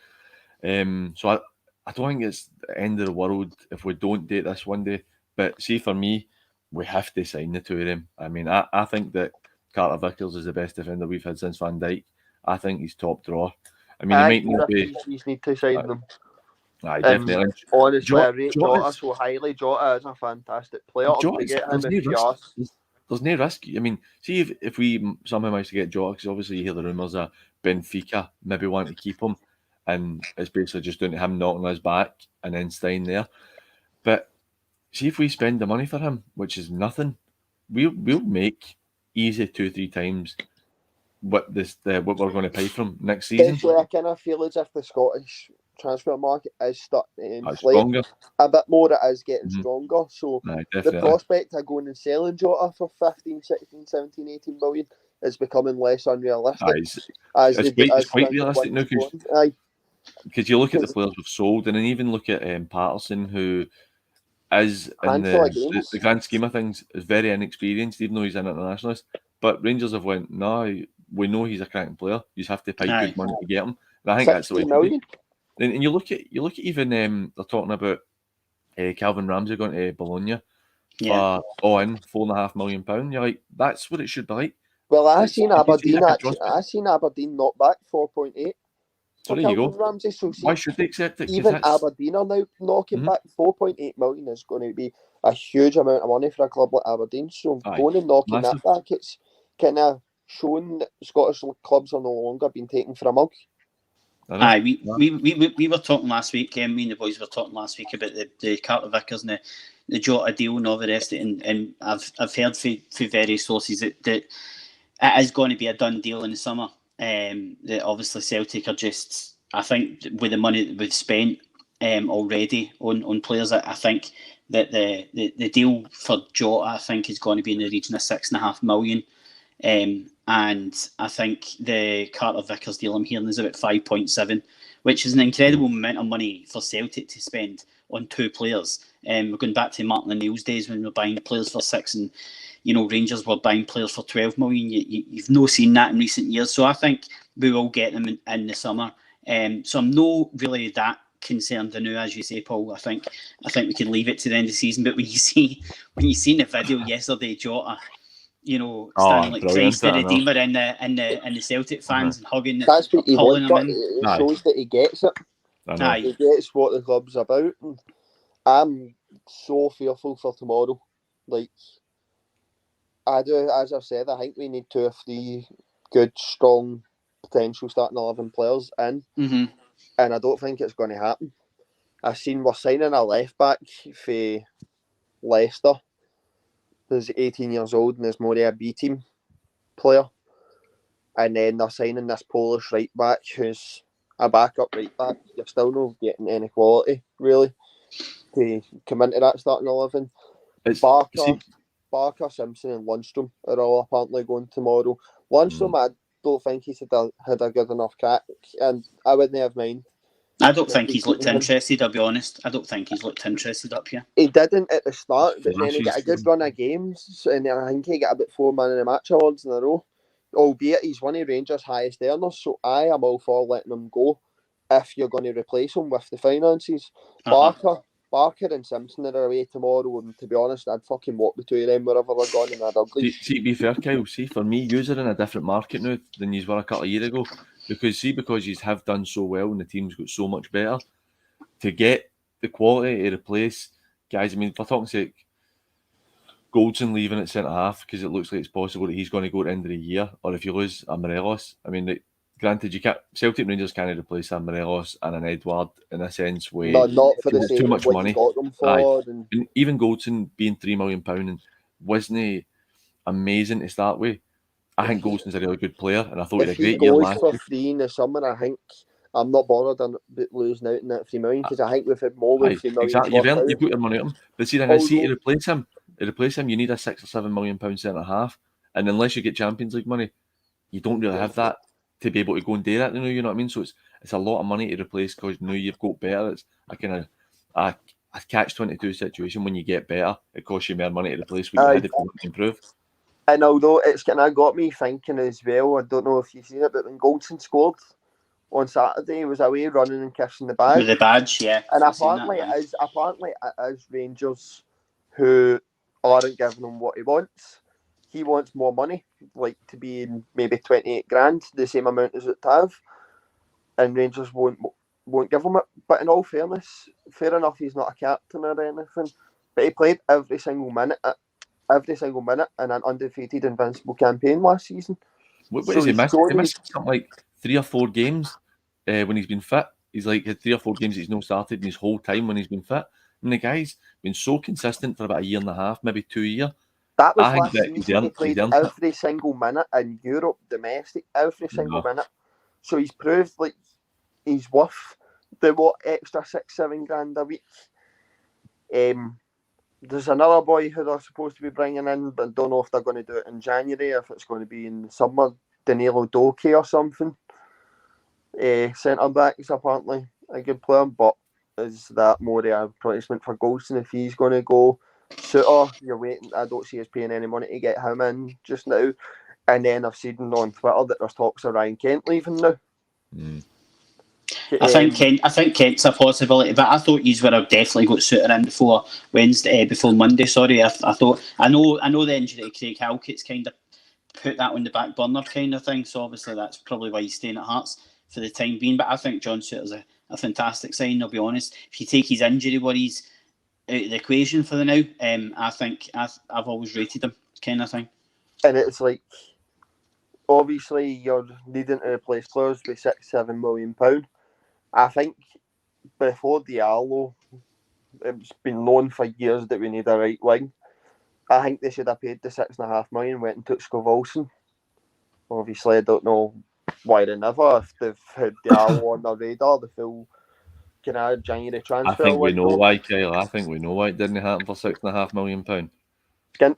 So I don't think it's the end of the world if we don't date this one day. But see, for me, we have to sign the two of them. I mean, I think that Carter Vickers is the best defender we've had since Van Dijk. I think he's top drawer. I mean, he might not be. You need to sign them. Aye, definitely. Honestly, I rate Jota so highly. Jota is a fantastic player. There's no risk. I mean, see if we somehow manage to get Jota, because obviously you hear the rumours that Benfica maybe want to keep him, and it's basically just down to him knocking us back and then staying there. But see if we spend the money for him, which is nothing, we'll make easy 2-3 times what we're going to pay from next season. Especially, I kind of feel as if the Scottish transfer market is starting to inflate a bit more. It is getting stronger. So the prospect of going and selling Jota for 15, 16, 17, 18 million is becoming less unrealistic. It's quite realistic now, because you look at the players we've sold, and then even look at Patterson, who is in the grand scheme of things is very inexperienced, even though he's an internationalist. But Rangers have went, no, we know he's a cracking player. You just have to pay good money to get him. And I think that's the way to be. And you look at even they're talking about Calvin Ramsey going to Bologna for all in £4.5 million. You're like, that's what it should be like. Well, I seen Aberdeen knock back 4.8. So there you go. Ramsey, so why should they accept it? Even Aberdeen are now knocking back 4.8 million is going to be a huge amount of money for a club like Aberdeen. So going and knocking that back, it's kind of showing that Scottish clubs are no longer being taken for a mug. Aye, we were talking last week. Me and the boys were talking last week about the Carter Vickers and the Jota deal and all the rest of it. And I've heard through various sources that it is going to be a done deal in the summer. That obviously Celtic are just, I think, with the money that we've spent already on players, I think that the deal for Jota, I think, is going to be in the region of £6.5 million. And I think the Carter Vickers deal I'm hearing is about 5.7, which is an incredible amount of money for Celtic to spend on two players. We're going back to Martin O'Neill's days when we were buying players for 6 and Rangers were buying players for 12 million. You've not seen that in recent years. So I think we will get them in the summer. So I'm not really that concerned now, as you say, Paul. I think we can leave it to the end of the season. But when you see the video yesterday, Jota, standing like Christ the Redeemer in the Celtic fans and hugging, that's what pulling them in. It shows that he gets it. He gets what the club's about. And I'm so fearful for tomorrow. Like, I do, as I've said, I think we need 2 or 3 good, strong, potential starting 11 players in. Mm-hmm. And I don't think it's going to happen. I've seen we're signing a left back for Leicester, who's 18 years old and is more of a B team player. And then they're signing this Polish right back who's a backup right back. You're still not getting any quality, really, to come into that starting 11. Barker, Simpson and Lundstrom are all apparently going tomorrow. Lundstrom, I don't think he's had a good enough crack, and I wouldn't have mind. I don't think he's looked interested, I'll be honest. I don't think he's looked interested up here. He didn't at the start, but then he got a good run of games, and I think he got about 4 man in the match awards in a row. albeit he's one of Rangers' highest earners, so I am all for letting him go if you're going to replace him with the finances. Barker and Simpson are away tomorrow, and to be honest, I'd fucking walk the two of them wherever they're going and I'd ugly. See, to be fair, Kyle, see, for me, yous are in a different market now than yous were a couple of years ago. Because yous have done so well and the team's got so much better, to get the quality to replace guys, I mean, for talking sake, Goldson leaving at centre-half because it looks like it's possible that he's going to go at the end of the year, or if you lose a Morelos, I mean, granted, you can't. Celtic Rangers can't replace a Morelos and an Edward in a sense where No, not for the it's sake too of much what money. you got them for. And even Goldson being £3 million and wasn't amazing to start with. I think Goldson's a really good player, and I thought he had a great year last year. If he goes year. for free in the summer, I think I'm not bothered on losing out in that £3 million because I think we've had more than £3 million. Exactly, you've got your money on him. But see, I see to replace him, you need a £6 or £7 million centre half, and unless you get Champions League money, you don't really have that to be able to go and do that. You know what I mean? So it's a lot of money to replace because now you've got better. It's a kind of a catch-22 situation. When you get better, it costs you more money to replace what you had if you want to improve. And although it's kind of got me thinking as well, I don't know if you've seen it, but when Goldson scored on Saturday, he was away running and kissing the badge. With the badge, yeah. And apparently it is Rangers who aren't giving him what he wants. He wants more money, like to be in maybe 28 grand, the same amount as it have. And Rangers won't give him it. But in all fairness, fair enough, he's not a captain or anything, but he played every single minute in an undefeated invincible campaign last season. What is he missed? He missed something like 3 or 4 games when he's been fit. He's like had 3 or 4 games he's not started in his whole time when he's been fit. And the guy's been so consistent for about a year and a half, maybe 2 years. That was last season. He played every single minute in Europe, domestic, every single minute. So he's proved like he's worth the extra 6-7 grand a week. There's another boy who they're supposed to be bringing in, but I don't know if they're going to do it in January, if it's going to be in the summer. Danilo Doke or something. Centre back is apparently a good player, but is that more a replacement for Goldson if he's going to go? Suter, you're waiting. I don't see us paying any money to get him in just now. And then I've seen on Twitter that there's talks of Ryan Kent leaving now. I think Kent's a possibility, but I thought you would have definitely got Suter in before Monday. Sorry, I thought I know the injury to Craig Halkett's kind of put that on the back burner kind of thing. So obviously that's probably why he's staying at Hearts for the time being. But I think John Suter's a fantastic sign. I'll be honest. If you take his injury worries out of the equation for the now, I think I've always rated him kind of thing. And it's like, obviously you're needing to replace players with £6-7 million. I think before Diallo, it's been known for years that we need a right wing. I think they should have paid the £6.5 million, went and took Scovolson. Obviously, I don't know why they never, if they've had Diallo on their radar, the full January transfer. I think we know why, Kyle. I think we know why it didn't happen for £6.5 million. Skint.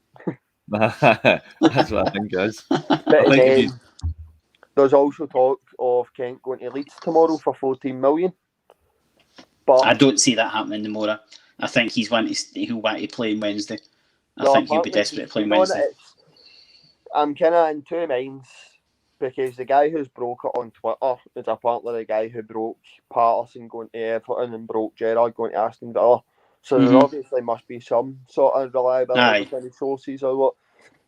That's what I think it is. But there's also talk of Kent going to Leeds tomorrow for £14 million. But I don't see that happening tomorrow. I think he'll want to play on Wednesday. I think he'll be desperate to play on Wednesday. I'm kind of in two minds because the guy who's broke it on Twitter is apparently the guy who broke Patterson going to Everton and broke Gerrard going to Aston Villa. So there obviously must be some sort of reliability with any sources or what.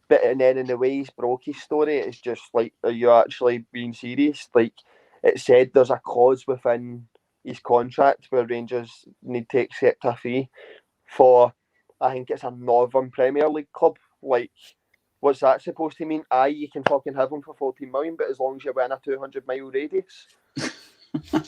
But and then in the way he's broke his story, it's just like, are you actually being serious? Like, it said there's a clause within his contract where Rangers need to accept a fee for, I think it's a Northern Premier League club. Like, what's that supposed to mean? You can fucking have him for £14 million, but as long as you're within a 200-mile radius.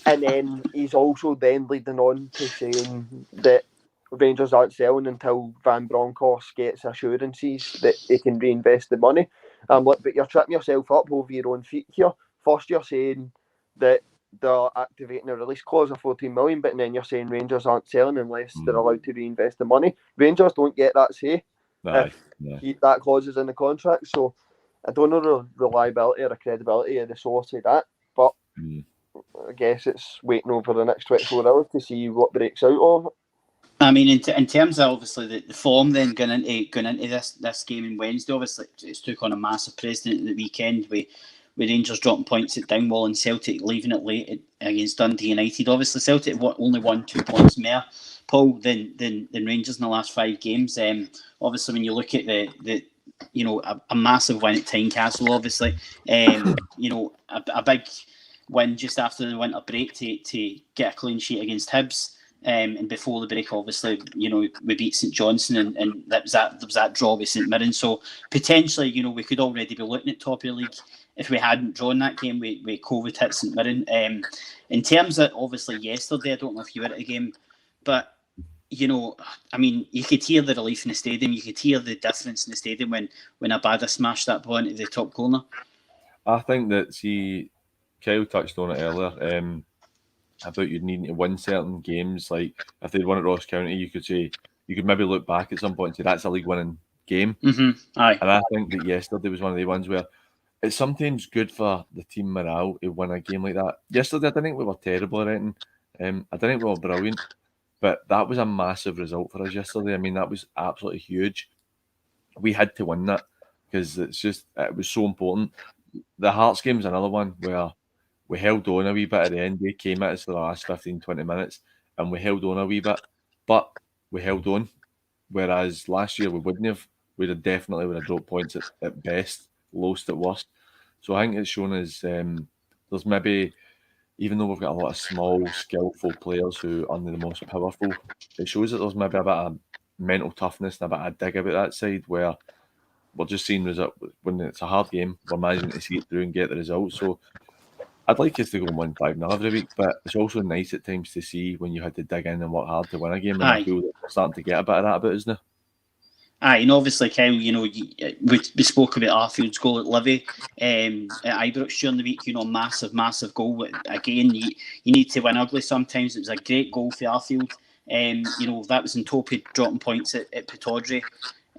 And then he's also then leading on to saying that Rangers aren't selling until Van Bronckhorst gets assurances that he can reinvest the money. But you're tripping yourself up over your own feet here. First you're saying that they're activating a release clause of £14 million, but then you're saying Rangers aren't selling unless they're allowed to reinvest the money. Rangers don't get that say if that clause is in the contract. So I don't know the reliability or the credibility of the source of that, but I guess it's waiting over the next 24 hours to see what breaks out of it. I mean, in terms of obviously the form then going into this game on Wednesday, obviously it's took on a massive precedent at the weekend with Rangers dropping points at Dingwall and Celtic leaving it late against Dundee United. Obviously, Celtic only won 2 points more, Paul, than Rangers in the last 5 games. Obviously, when you look at the a massive win at Tynecastle, obviously, a big win just after the winter break to get a clean sheet against Hibs. And before the break, obviously, we beat St Johnstone, and there was that draw with St Mirren. So potentially, we could already be looking at top of the league if we hadn't drawn that game with COVID hit St Mirren. In terms of obviously yesterday, I don't know if you were at the game, but I mean, you could hear the relief in the stadium. You could hear the difference in the stadium when Abada smashed that ball into the top corner. I think that Kyle touched on it earlier. About you needing to win certain games. Like if they'd won at Ross County, you could maybe look back at some point and say that's a league winning game. Mm-hmm. Aye. And I think that yesterday was one of the ones where it's sometimes good for the team morale to win a game like that. Yesterday, I didn't think we were terrible at anything. I didn't think we were brilliant, but that was a massive result for us yesterday. I mean, that was absolutely huge. We had to win that because it was so important. The Hearts game is another one where we held on a wee bit at the end. They came at us for the last 15, 20 minutes and we held on a wee bit, but we held on. Whereas last year we wouldn't have. We'd have definitely would have dropped points at best, lowest at worst. So I think it's shown us there's maybe, even though we've got a lot of small, skillful players who aren't the most powerful, it shows that there's maybe a bit of mental toughness and a bit of dig about that side where we're just seeing when it's a hard game, we're managing to see it through and get the results. So I'd like us to go and win 5-0 every week, but it's also nice at times to see when you had to dig in and work hard to win a game. And I feel that we're starting to get a bit of that about us now. Aye, and obviously, Kyle, we spoke about Arfield's goal at Livy at Ibrox during the week. Massive goal. Again, you need to win ugly sometimes. It was a great goal for Arfield. That was in Topi dropping points at Pittodrie.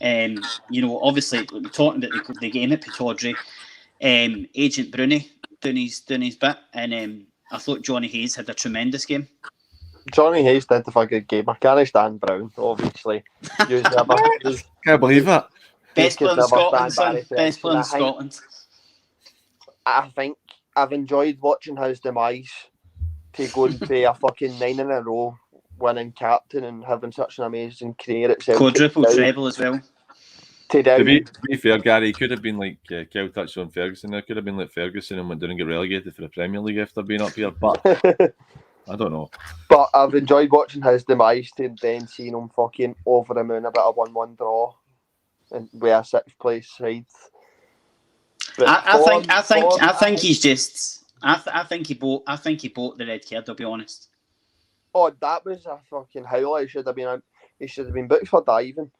Obviously, we're talking about the game at Pittodrie. Agent Bruni doing his bit, and I thought Johnny Hayes had a tremendous game. Johnny Hayes did have a good game. I can't stand Brown, obviously. Can't believe that. Best player in Scotland, son. Best player in Scotland. I think I've enjoyed watching his demise to go and play a fucking 9 in a row, winning captain and having such an amazing career at Celtic. Quadruple treble as well. To be fair, Gary, it could have been like Kel touched on Ferguson. It could have been like Ferguson and went down and get relegated for the Premier League after being up here, but I don't know. But I've enjoyed watching his demise to then seeing him fucking over the moon, a bit of 1-1 draw and with a 6th place side. I think he's just. I think he bought the red card. I'll be honest. Oh, that was a fucking howler. He should have been booked for diving.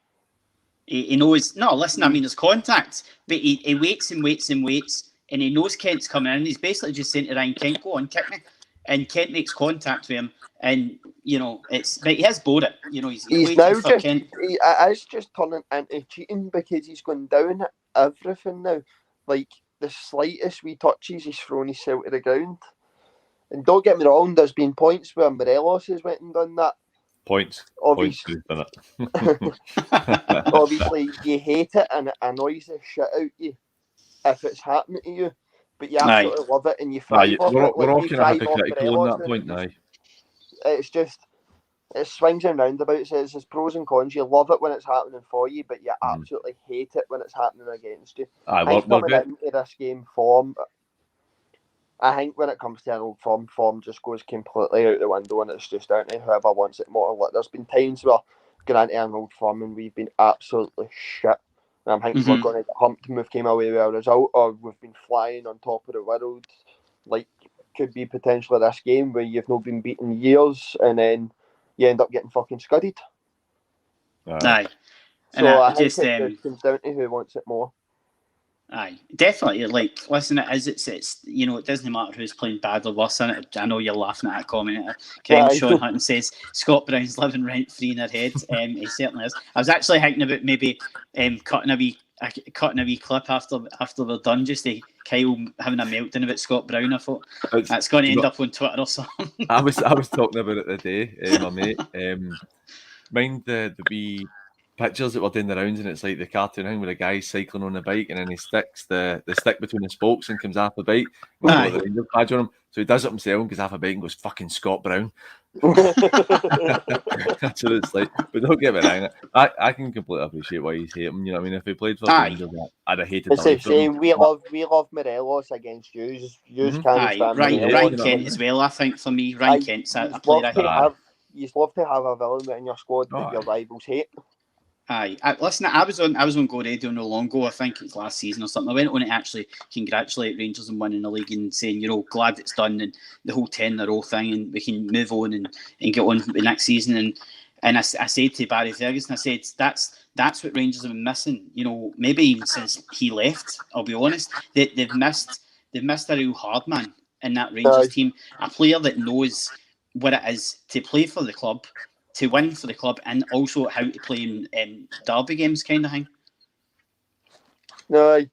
He knows. No, listen. I mean, there's contact, but he waits and waits and waits, and he knows Kent's coming in. He's basically just saying to Ryan Kent, "Go on, kick me," and Kent makes contact with him, and but he has bought it. He's waiting for Kent. It is just turning into cheating because he's going down at everything now. Like the slightest wee touches, he's thrown himself to the ground. And don't get me wrong, there's been points where Morelos has went and done that. Obviously, obviously, you hate it and it annoys the shit out you if it's happening to you. But you absolutely love it and you thrive off it. We're all kind of hypocritical on that point now. It's just, it swings and roundabouts. It's pros and cons. You love it when it's happening for you, but you absolutely hate it when it's happening against you. Coming into this game form, I think when it comes to an old form just goes completely out the window and it's just down to whoever wants it more. Like, there's been times where going into an old form and we've been absolutely shit. And I'm thinking we're going to get humped and we've came away with a result, or we've been flying on top of the world. Like, could be potentially this game where you've not been beaten years and then you end up getting fucking scudded. Aye. So I think it comes down to who wants it more. Aye, definitely. Like, listen, it's it doesn't matter who's playing bad or worse in it. I know you're laughing at a comment. Sean Hutton says Scott Brown's living rent free in her head. He certainly is. I was actually thinking about maybe cutting a wee clip after we're done, just to Kyle having a meltdown about Scott Brown. I thought that's going to end up on Twitter or something. I was talking about it today, my mate. mind the wee pictures that were doing the rounds, and it's like the cartoon thing where the guy's cycling on the bike and then he sticks the stick between the spokes and comes off the bike. And he's got the Rangers badge on him. So he does it himself and goes off a bike and goes, fucking Scott Brown. That's what it's like. But don't get me wrong, I can completely appreciate why he's hating. You know what I mean? If he played for Rangers, I'd have hated it's the the life of him. same. We love Morelos against yous. Yous can't stand Morelos. Ryan Kent as well, I think, for me. Ryan Kent's a player I hate. You'd love to have a villain in your squad that your rivals hate. Listen, I was on Go Radio no long ago. I think it's last season or something. I went on to actually congratulate Rangers on winning the league and saying, glad it's done and the whole 10 in a row thing, and we can move on and get on with the next season. And I said to Barry Ferguson, I said that's what Rangers have been missing. Maybe even since he left. I'll be honest, they've missed a real hard man in that Rangers team, a player that knows what it is to play for the club, to win for the club, and also how to play in derby games, kind of thing. No,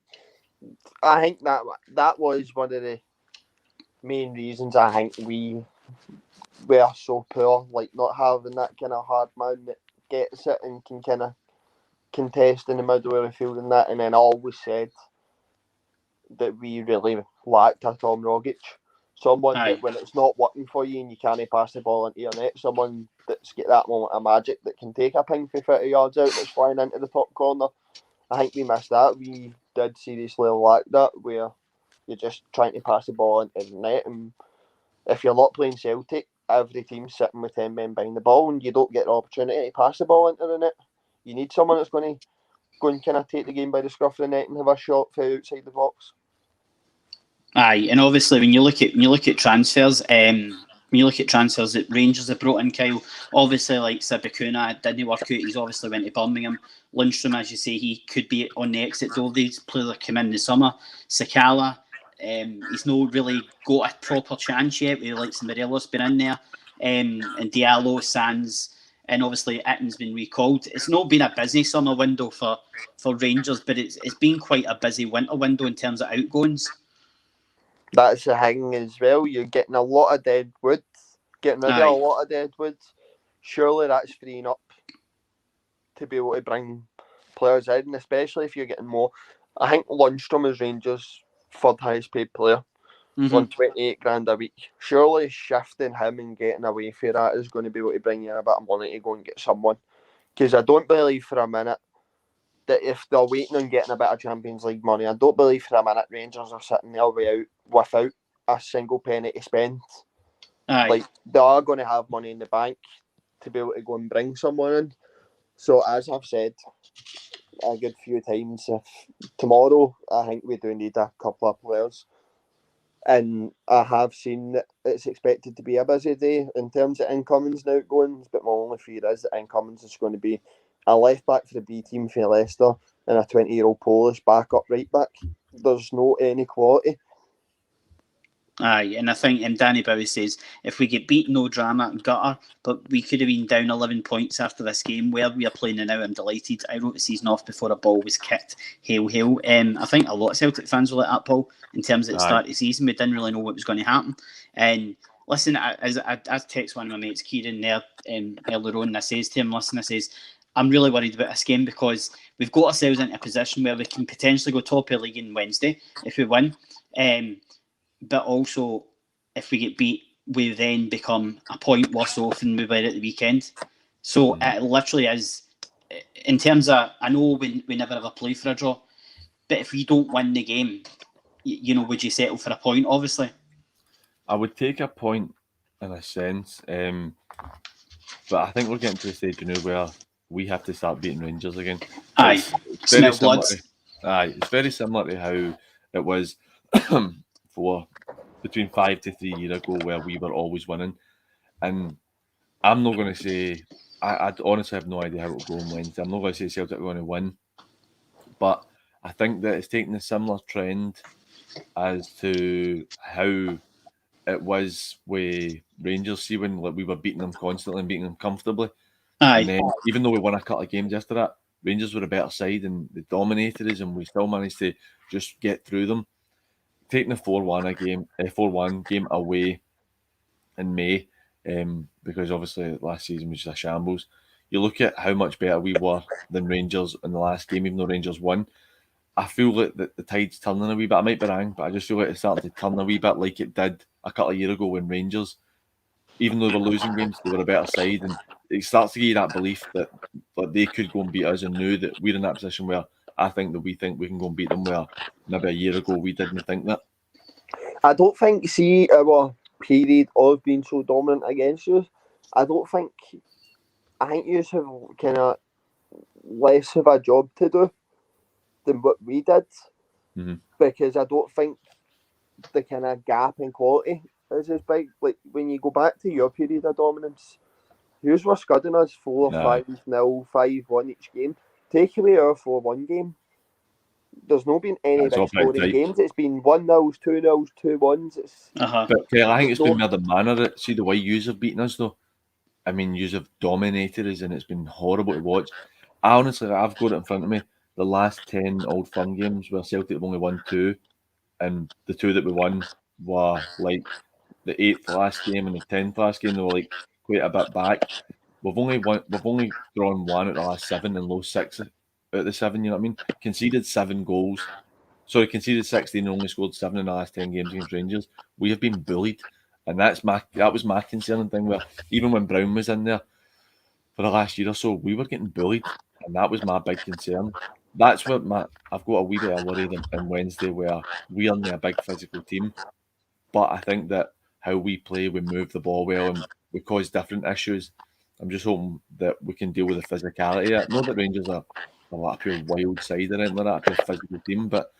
I think that was one of the main reasons I think we were so poor, like not having that kind of hard man that gets it and can kind of contest in the middle of the field and that. And then I always said that we really lacked a Tom Rogic. Someone that when it's not working for you and you can't pass the ball into your net, someone that's got that moment of magic that can take a ping for 30 yards out that's flying into the top corner. I think we missed that. We did seriously lack that, where you're just trying to pass the ball into the net. And if you're not playing Celtic, every team's sitting with 10 men behind the ball and you don't get the opportunity to pass the ball into the net. You need someone that's going to go and kind of take the game by the scruff of the neck and have a shot for outside the box. And obviously when you look at transfers, that Rangers have brought in, Kyle, obviously like Sabakuna didn't work out. He's obviously went to Birmingham. Lundstrom, as you say, he could be on the exit door. These players come in the summer. Sakala, he's not really got a proper chance yet. With like Morelos been in there, and Diallo, Sands, and obviously Itten's been recalled. It's not been a busy summer window for Rangers, but it's been quite a busy winter window in terms of outgoings. That's the thing as well. You're getting a lot of dead wood, getting rid of a lot of dead wood. Surely that's freeing up to be able to bring players in, especially if you're getting more. I think Lundstrom is Rangers' third highest paid player, on 28 grand a week. Surely shifting him and getting away for that is going to be able to bring you in a bit of money to go and get someone. Because I don't believe for a minute that if they're waiting on getting a bit of Champions League money, I don't believe for a minute Rangers are sitting there without a single penny to spend. Like, they are going to have money in the bank to be able to go and bring someone in. So, as I've said a good few times, tomorrow I think we do need a couple of players. And I have seen that it's expected to be a busy day in terms of incomings and outgoings, but my only fear is that incomings is going to be a left back for the B team for Leicester and a 20-year-old Polish backup right back. There's no any quality. And I think Danny Bowie says, if we get beat, no drama and gutter, but we could have been down 11 points after this game. Where we are playing now, I'm delighted. I wrote the season off before a ball was kicked. Hail, hail. I think a lot of Celtic fans were like that, Paul, in terms of the start of the season. We didn't really know what was going to happen. And listen, I text one of my mates, Kieran, there earlier on, and I says to him, listen, I says, I'm really worried about this game because we've got ourselves into a position where we can potentially go top of the league on Wednesday if we win. But also, if we get beat, we then become a point worse off than we were at the weekend. So it literally is, in terms of, I know we never ever play for a draw, but if we don't win the game, would you settle for a point, obviously? I would take a point in a sense, but I think we're getting to the stage where we have to start beating Rangers again. It's very similar to how it was for between 5 to 3 years ago, where we were always winning. And I'm not going to say, I honestly have no idea how it'll go on Wednesday. I'm not going to say Celtic are going to win, but I think that it's taking a similar trend as to how it was with Rangers. See, when we were beating them constantly and beating them comfortably. And then, even though we won a couple of games after that, Rangers were a better side and they dominated us, and we still managed to just get through them. Taking a 4-1 game away in May, because obviously last season was just a shambles. you look at how much better we were than Rangers in the last game, even though Rangers won. I feel like the tide's turning a wee bit. I might be wrong, but I just feel like it's starting to turn a wee bit like it did a couple of years ago when Rangers, even though they were losing games, they were a better side, and it starts to give you that belief that they could go and beat us, and knew that we're in that position where I think that we think we can go and beat them, where maybe a year ago we didn't think that. I don't think, see, our period of being so dominant against you, I think you have kind of less of a job to do than what we did, because I don't think the kind of gap in quality is as big. Like when you go back to your period of dominance, who's were scudding us 4-5-0, 5-1 each game. Take away our 4-1 game, there's not been any big scoring games. It's been 1-0s, 2-0s, 2-1s. But I think it's been more the manner that, see the way yous have beaten us though. I mean, yous have dominated us and it's been horrible to watch. I've got it in front of me. The last 10 Old Firm games where Celtic have only won 2, and the 2 that we won were like the 8th last game and the 10th last game. They were like quite a bit back. We've only drawn 1 out of the last 7 and lost 6 out of the 7. You know what I mean? Conceded 7 goals. Sorry, conceded 16 and only scored 7 in the last 10 games against Rangers. We have been bullied, and that was my concerning thing. Where even when Brown was in there for the last year or so, we were getting bullied, and that was my big concern. That's what I've got a wee bit of worry on Wednesday, where we aren't a big physical team, but I think that how we play, we move the ball well, and we cause different issues. I'm just hoping that we can deal with the physicality. Not that Rangers are a pure wild side or anything like that, a pure physical team, but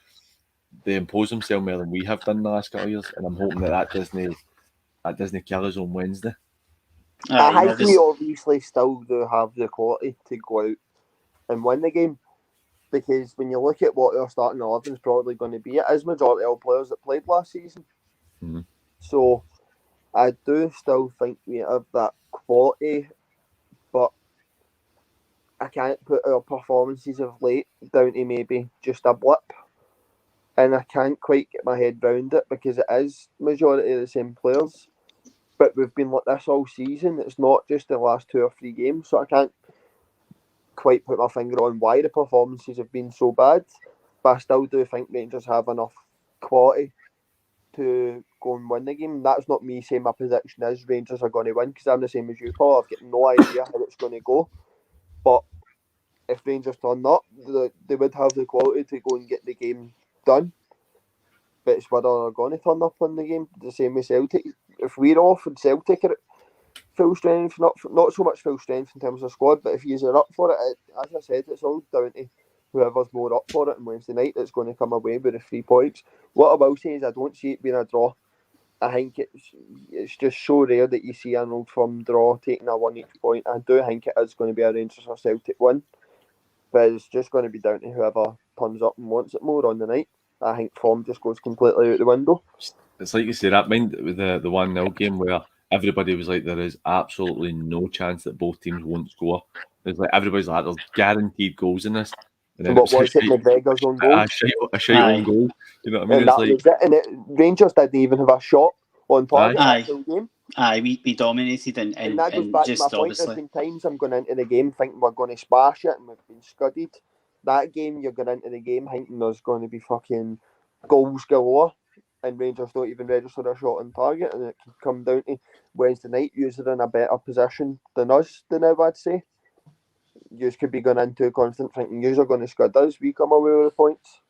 they impose themselves more than we have done the last couple of years, and I'm hoping that doesn't kill us on Wednesday. I think we obviously still do have the quality to go out and win the game, because when you look at what our starting 11 is probably going to be, it is majority of players that played last season. Mm-hmm. So I do still think we have that quality, but I can't put our performances of late down to maybe just a blip. And I can't quite get my head round it, because it is majority of the same players. But we've been like this all season. It's not just the last 2 or 3 games. So I can't quite put my finger on why the performances have been so bad. But I still do think Rangers have enough quality to go and win the game. That's not me saying my prediction is Rangers are going to win, because I'm the same as you, Paul. I've got no idea how it's going to go. But if Rangers turn up, they would have the quality to go and get the game done. But it's whether they're going to turn up on the game, the same as Celtic. If we're off and Celtic are at full strength, not so much full strength in terms of squad, but if you're up for it, as I said, it's all down to whoever's more up for it on Wednesday night that's going to come away with the 3 points. What I will say is I don't see it being a draw. I think it's just so rare that you see an Old Firm draw taking a 1 each point. I do think it is going to be a Rangers or Celtic win, but it's just going to be down to whoever turns up and wants it more on the night. I think form just goes completely out the window. It's like you say, that mind with the 1-0 game where everybody was like, there is absolutely no chance that both teams won't score. It's like everybody's like, there's guaranteed goals in this. And then what was it? McGregor's own goal? A shite own goal. You know what I mean? And that was it. And Rangers didn't even have a shot on target that whole game. We dominated and that goes back just to my point. There's been times I'm going into the game thinking we're going to smash it and we've been scudded. That game, you're going into the game thinking there's going to be fucking goals galore, and Rangers don't even register a shot on target, and it can come down to Wednesday night. You're in a better position than us, I'd say. You could be going into constant thinking you're going to scud us. We come away with the points.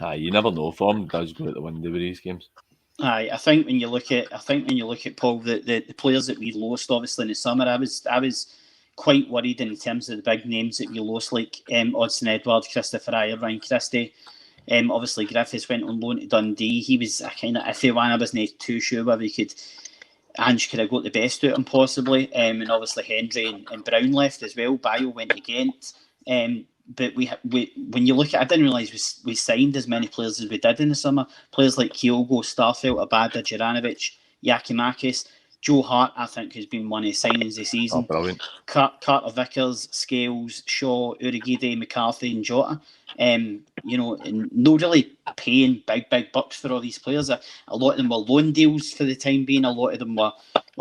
You never know. Form does go out the window with these games. I think when you look at Paul, the players that we lost obviously in the summer, I was quite worried in terms of the big names that we lost, like Odsonne Edouard, Christopher Ayer, Ryan Christie. Obviously Griffiths went on loan to Dundee. He was a kind of iffy one. I wasn't too sure whether Ange could have got the best out of him possibly. And obviously Hendry and Brown left as well. Bio went to Ghent. But we when you look at, I didn't realise we signed as many players as we did in the summer. Players like Kyogo, Starfelt, Abada, Juranovic, Yakimakis. Joe Hart, I think, has been one of the signings this season. Oh, brilliant. Carter Vickers, Scales, Shaw, Urigide, McCarthy and Jota. And no really paying big bucks for all these players. A lot of them were loan deals for the time being. A lot of them were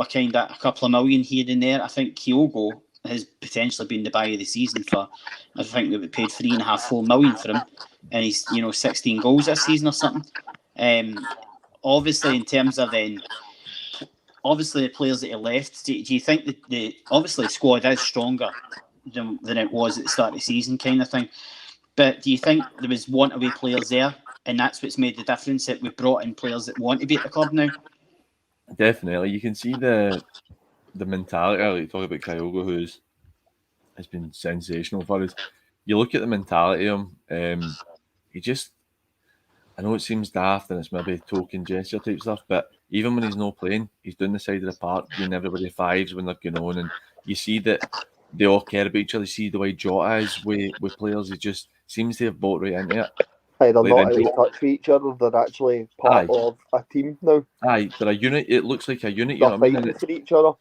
kind of a couple of million here and there. I think Kyogo, has potentially been the buy of the season for, I think we paid 3.5-4 million for him, and he's 16 goals this season or something. Obviously, in terms of then, obviously the players that he left, do you think that the squad is stronger than it was at the start of the season, kind of thing? But do you think there was want-away players there, and that's what's made the difference, that we've brought in players that want to be at the club now? Definitely. You can see the mentality. Like you talk about Kyogo, has been sensational for us. You look at the mentality of him, he just, I know it seems daft and it's maybe token gesture type stuff, but even when he's not playing, he's doing the side of the park, giving everybody fives when they're going on, and you see that they all care about each other. You see the way Jota is with players, he just seems to have bought right into it. They're Like not out of touch with each other, they're actually part of a team now. Aye, they're a unit. It looks like a unit, you They're know what I mean? fighting for each other.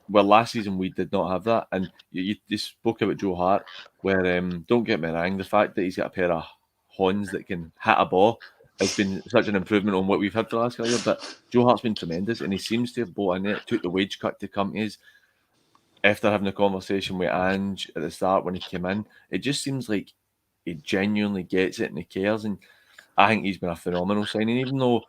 Well, last season we did not have that, and you spoke about Joe Hart, where don't get me wrong, the fact that he's got a pair of horns that can hit a ball has been such an improvement on what we've had for the last couple of years. But Joe Hart's been tremendous, and he seems to have bought in it, took the wage cut to come to us. After having a conversation with Ange at the start when he came in, it just seems like he genuinely gets it and he cares, and I think he's been a phenomenal signing, even though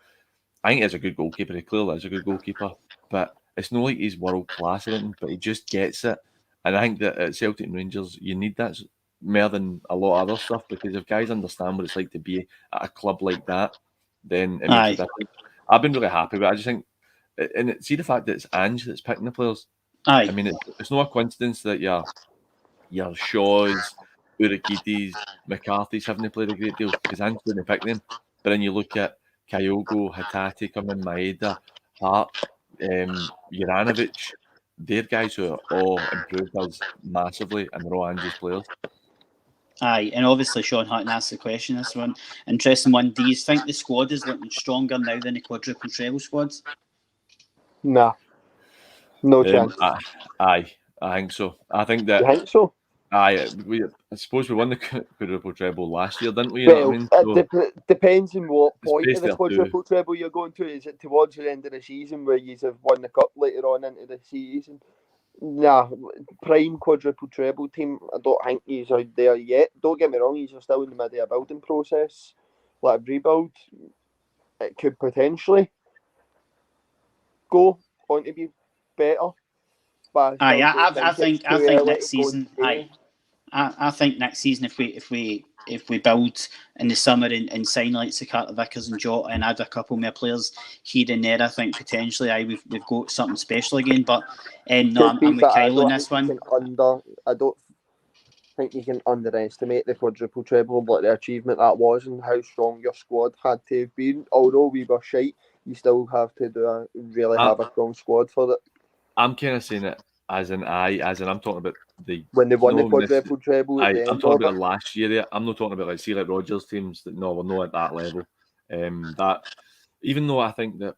I think he's a good goalkeeper. He clearly is a good goalkeeper, but it's not like he's world class or anything, but he just gets it. And I think that at Celtic and Rangers, you need that more than a lot of other stuff, because if guys understand what it's like to be at a club like that, then it makes a difference. I've been really happy, but I just think, and see the fact that it's Ange that's picking the players. Aye. I mean, it's not a coincidence that your Shaws, Urikitis, McCarthy's haven't played a great deal, because Ange didn't pick them. But then you look at Kyogo, Hatate coming, Maeda, Hart, Juranovic, they're guys who are all improved us massively, and they're all Ange's players. Aye, and obviously Sean Hutton asked the question, this one, interesting one. Do you think the squad is looking stronger now than the quadruple treble squads? Nah. No chance. I think so. I think that. You think so? I suppose we won the quadruple treble last year, didn't we? You know what I mean? It depends on what point of the there quadruple treble you're going to. Is it towards the end of the season where you have won the cup later on into the season? Nah, prime quadruple treble team, I don't think he's out there yet. Don't get me wrong, he's still in the middle of a building process, like a rebuild. It could potentially go on to be better. But I think next season. I think next season, if we build in the summer and sign like Carter Vickers and Jota and add a couple more players here and there, I think potentially we've got something special again. But no, I'm with Kyle on this one. I don't think you can underestimate the quadruple treble, but the achievement that was and how strong your squad had to have been. Although we were shite, you still have to have a strong squad for it. I'm kind of saying it as in I'm talking about when they won the quadruple treble. I'm talking about last year. I'm not talking about like Rogers teams that we're not at that level. That even though I think that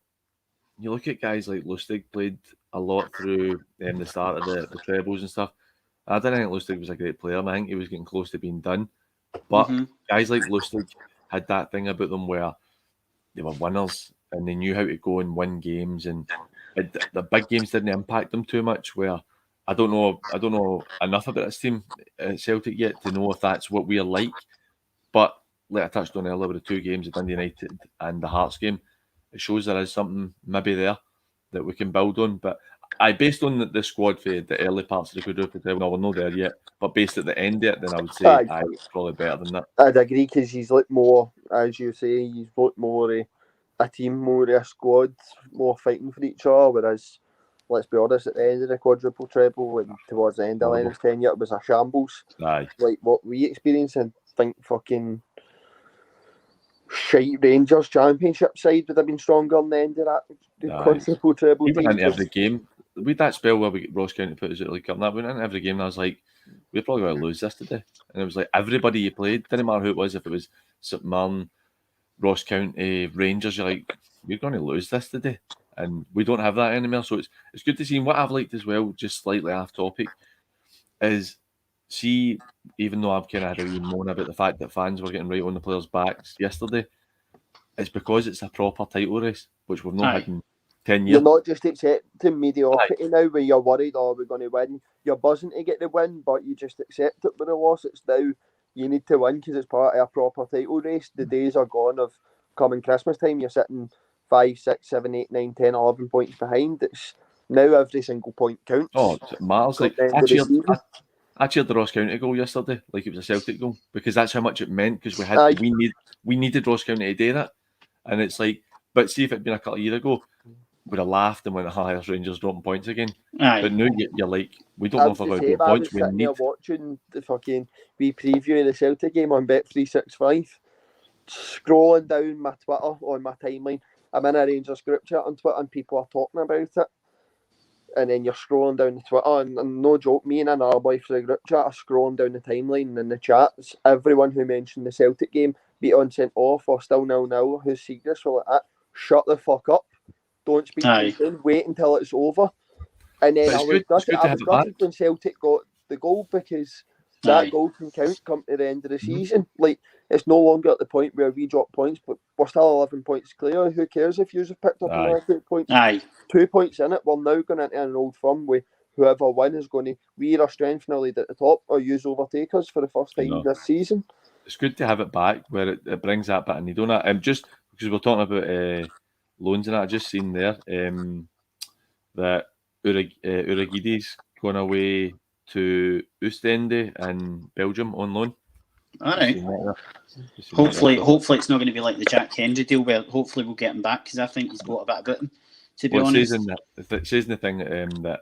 you look at guys like Lustig played a lot through the start of the trebles and stuff. I didn't think Lustig was a great player, and I think he was getting close to being done. But guys like Lustig had that thing about them where they were winners and they knew how to go and win games, and the big games didn't impact them too much. Where I don't know enough about this team at Celtic yet to know if that's what we are like. But like I touched on earlier with the two games at Dundee United and the Hearts game, it shows there is something maybe there that we can build on. But based on the squad for the early parts of the quadruple treble, we're not there yet. But based at the end of it, then I would say it's probably better than that. I'd agree, because he's looked more, as you say, he's looked more a team, more a squad, more fighting for each other. Whereas, let's be honest, at the end of the quadruple treble and towards the end of Lennon's tenure, it was a shambles. Aye. Like what we experienced, and think fucking shite Rangers Championship side would have been stronger on the end of that quadruple treble. We went into every game. We had that spell where we Ross County put us at the League Cup, and that went into every game, and I was like, we're probably going to lose this today. And it was like everybody you played, didn't matter who it was, if it was St Mirren, Ross County, Rangers, you're like, we're going to lose this today. And we don't have that anymore. So it's good to see. And what I've liked as well, just slightly off topic, is see, even though I've kind of had a wee moan about the fact that fans were getting right on the players' backs yesterday, it's because it's a proper title race, which we've not had in 10 You're years. not just accepting mediocrity now where you're worried, we're going to win. You're buzzing to get the win, but you just accept it with a loss. It's now you need to win because it's part of a proper title race. The days are gone of coming Christmas time, you're sitting 5, 6, 7, 8, 9, 10, 11 points behind. It's now every single point counts. Oh, it matters. Like, I cheered the Ross County goal yesterday like it was a Celtic goal because that's how much it meant because we needed Ross County to do that. And it's like, but see if it'd been a couple of years ago, we'd have laughed and went, "Hi, Rangers dropping points again." Aye. But now you're like, we don't know if we're going to get points. We need. Watching the fucking preview of the Celtic game on Bet365, scrolling down my Twitter on my timeline. I'm in a Rangers group chat on Twitter and people are talking about it. And then you're scrolling down the Twitter, and no joke, me and another boy for the group chat are scrolling down the timeline and the chats. Everyone who mentioned the Celtic game, beat on sent off or still 0-0, who's serious for like that, shut the fuck up. Don't speak to them. Wait until it's over. And then I was gutted when Celtic got the goal because that goal can count come to the end of the season. Like, it's no longer at the point where we drop points, but we're still 11 points clear. Who cares if you have picked up another 2 points? 2 points in it. We're now going into an Old Firm where whoever wins is going to either strengthen our lead at the top or use overtake us for the first time this season. It's good to have it back where it brings that bit in. You don't just because we're talking about loans and that. I just seen there that Uragidi's going away to Oostende in Belgium on loan. All right. Hopefully it's not going to be like the Jack Hendry deal where hopefully we'll get him back because I think he's got a bit about him, to be honest. It says in the thing that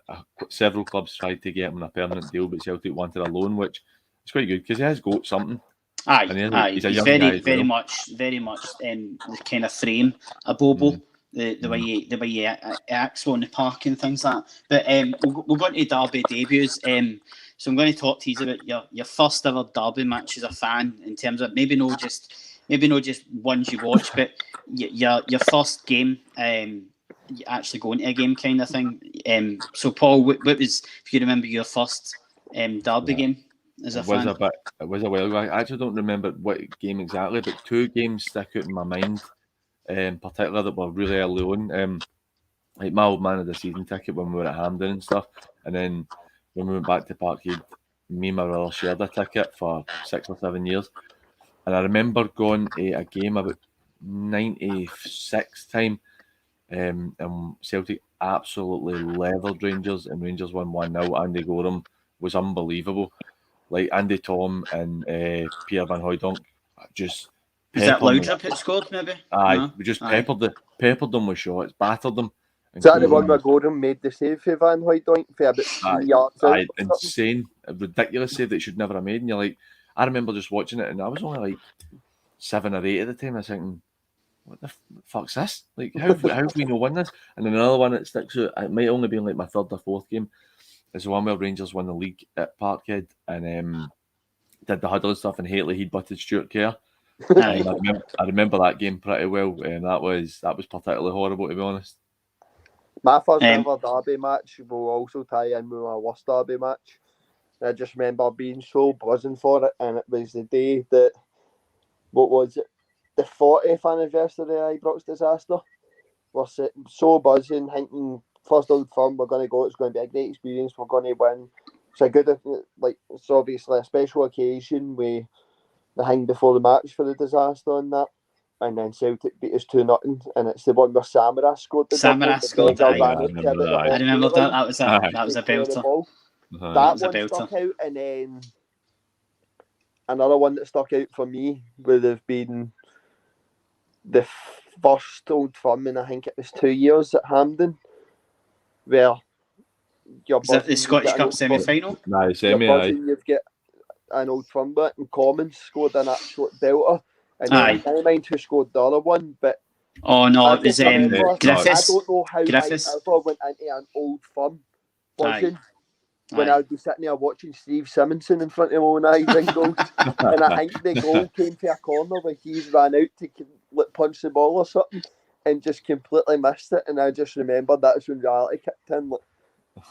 several clubs tried to get him a permanent deal, but Celtic wanted a loan, which is quite good because he has got something. He's very much the kind of frame a Bobo. The way he acts on the park and things like that. But we'll go into Derby debuts. So I'm going to talk to you about your first ever Derby match as a fan in terms of maybe not just ones you watch, but your first game, actually going to a game kind of thing. So Paul, what was, if you remember your first Derby game as a fan? It was a while ago. I actually don't remember what game exactly, but 2 games stick out in my mind. In particular that were really early on. Like my old man had a season ticket when we were at Hampden and stuff, and then when we went back to Parkhead, me and my brother shared a ticket for 6 or 7 years, and I remember going to a game about 96 time, and Celtic absolutely levelled Rangers, and Rangers won 1-0. Andy Gorham was unbelievable, like Andy Tom and Pierre Van Hooijdonk just. Is that Laudrup that scored, maybe? We just peppered them with shots, battered them. Is that the one where Gordon made the save for Van Hooijdonk for about 3 yards out? Insane, a ridiculous save that he should never have made. And you're like, I remember just watching it, and I was only like 7 or 8 at the time. I was thinking, what the fuck's this? Like, how have we not won this? And then another one that sticks out, it might only be like my 3rd or 4th game, is the one where Rangers won the league at Parkhead and did the huddle and stuff, and Haitley he'd butted Stuart Kerr. I remember that game pretty well, and that was particularly horrible, to be honest. My first ever Derby match will also tie in with my worst Derby match. I just remember being so buzzing for it, and it was the day that, what was it, the 40th anniversary of Ibrox disaster. We're so buzzing, thinking first Old Firm, we're going to go, it's going to be a great experience, we're going to win. It's a good, it's obviously a special occasion with the thing before the match for the disaster and that, and then Celtic beat us 2-0, and it's the one where Samaras scored. Samaras scored. I remember that. That was a belter. That one stuck out, and then another one that stuck out for me would have been the first Old Firm, and I think it was 2 years at Hampden, where is that the Scottish Cup semi-final? No, you've got an Old Firm bit, and Commons scored an absolute belter, and I don't mind who scored the other one, but it was Griffiths. I don't know how I ever went into an Old Firm buzzing when I'd be sitting there watching Steve Simonson in front of my own eyes and goals, and I think the goal came to a corner where he's ran out to punch the ball or something and just completely missed it, and I just remembered that's when reality kicked in.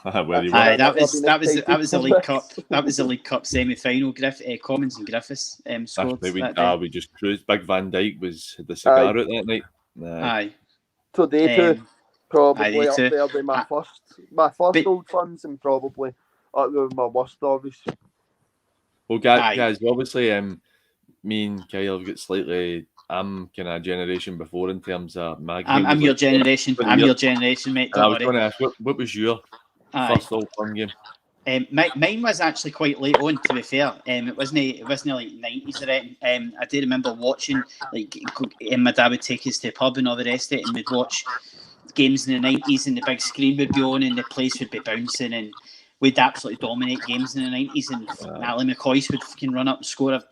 That was the League Cup. That was the League Cup semi-final. Commons and Griffiths scored. We just cruised. Big Van Dijk had the cigar out that night. So they two. Probably me up too. there with my first but- Old Firms, and probably up there with my worst, obviously. Well, guys, obviously, me and Kyle have got slightly. I'm kind of a generation before in terms of my game. I'm your generation. I'm your generation, mate. And I Don't was worry. going to ask, what was your first Old Firm game? Mine was actually quite late on, to be fair. It wasn't like 90s or anything. I do remember watching, like, my dad would take us to the pub and all the rest of it, and we'd watch games in the 90s, and the big screen would be on, and the place would be bouncing, and we'd absolutely dominate games in the 90s, and Natalie McCoy's would fucking run up and score a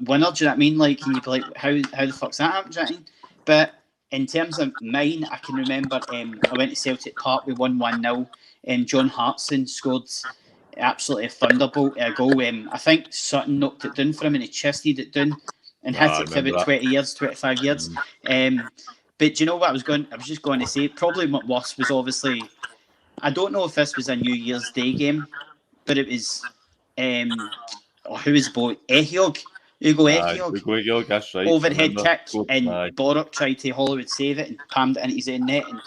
winner. Do you know what I mean? Like, and you'd be like, how the fuck's that happen? Do you know what I mean? But in terms of mine, I can remember I went to Celtic Park, we won 1-0, and John Hartson scored absolutely a thunderbolt goal. I think Sutton knocked it down for him, and he chested it down and hit it for about 20 years, 25 years. But do you know what I was just going to say? Probably what worse was, obviously, I don't know if this was a New Year's Day game, but it was who was the boy? Ugo Ehiog. That's right. Overhead kick, and Boruk tried to Hollywood save it and palmed it into his own net. And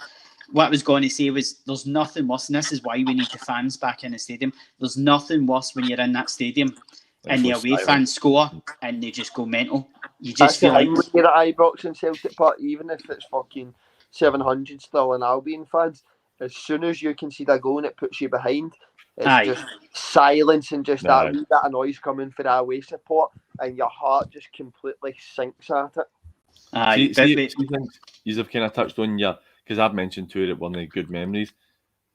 what I was going to say was, there's nothing worse, and this is why we need the fans back in the stadium. There's nothing worse when you're in that stadium and the away fans score and they just go mental. You just feel like when you're at Ibrox and Celtic Park, even if it's fucking 700 still in Albion fans, as soon as you concede a goal and it puts you behind, it's just silence and just that wee bit of noise coming for the away support, and your heart just completely sinks at it. You have kind of touched on because I've mentioned too that one of the good memories.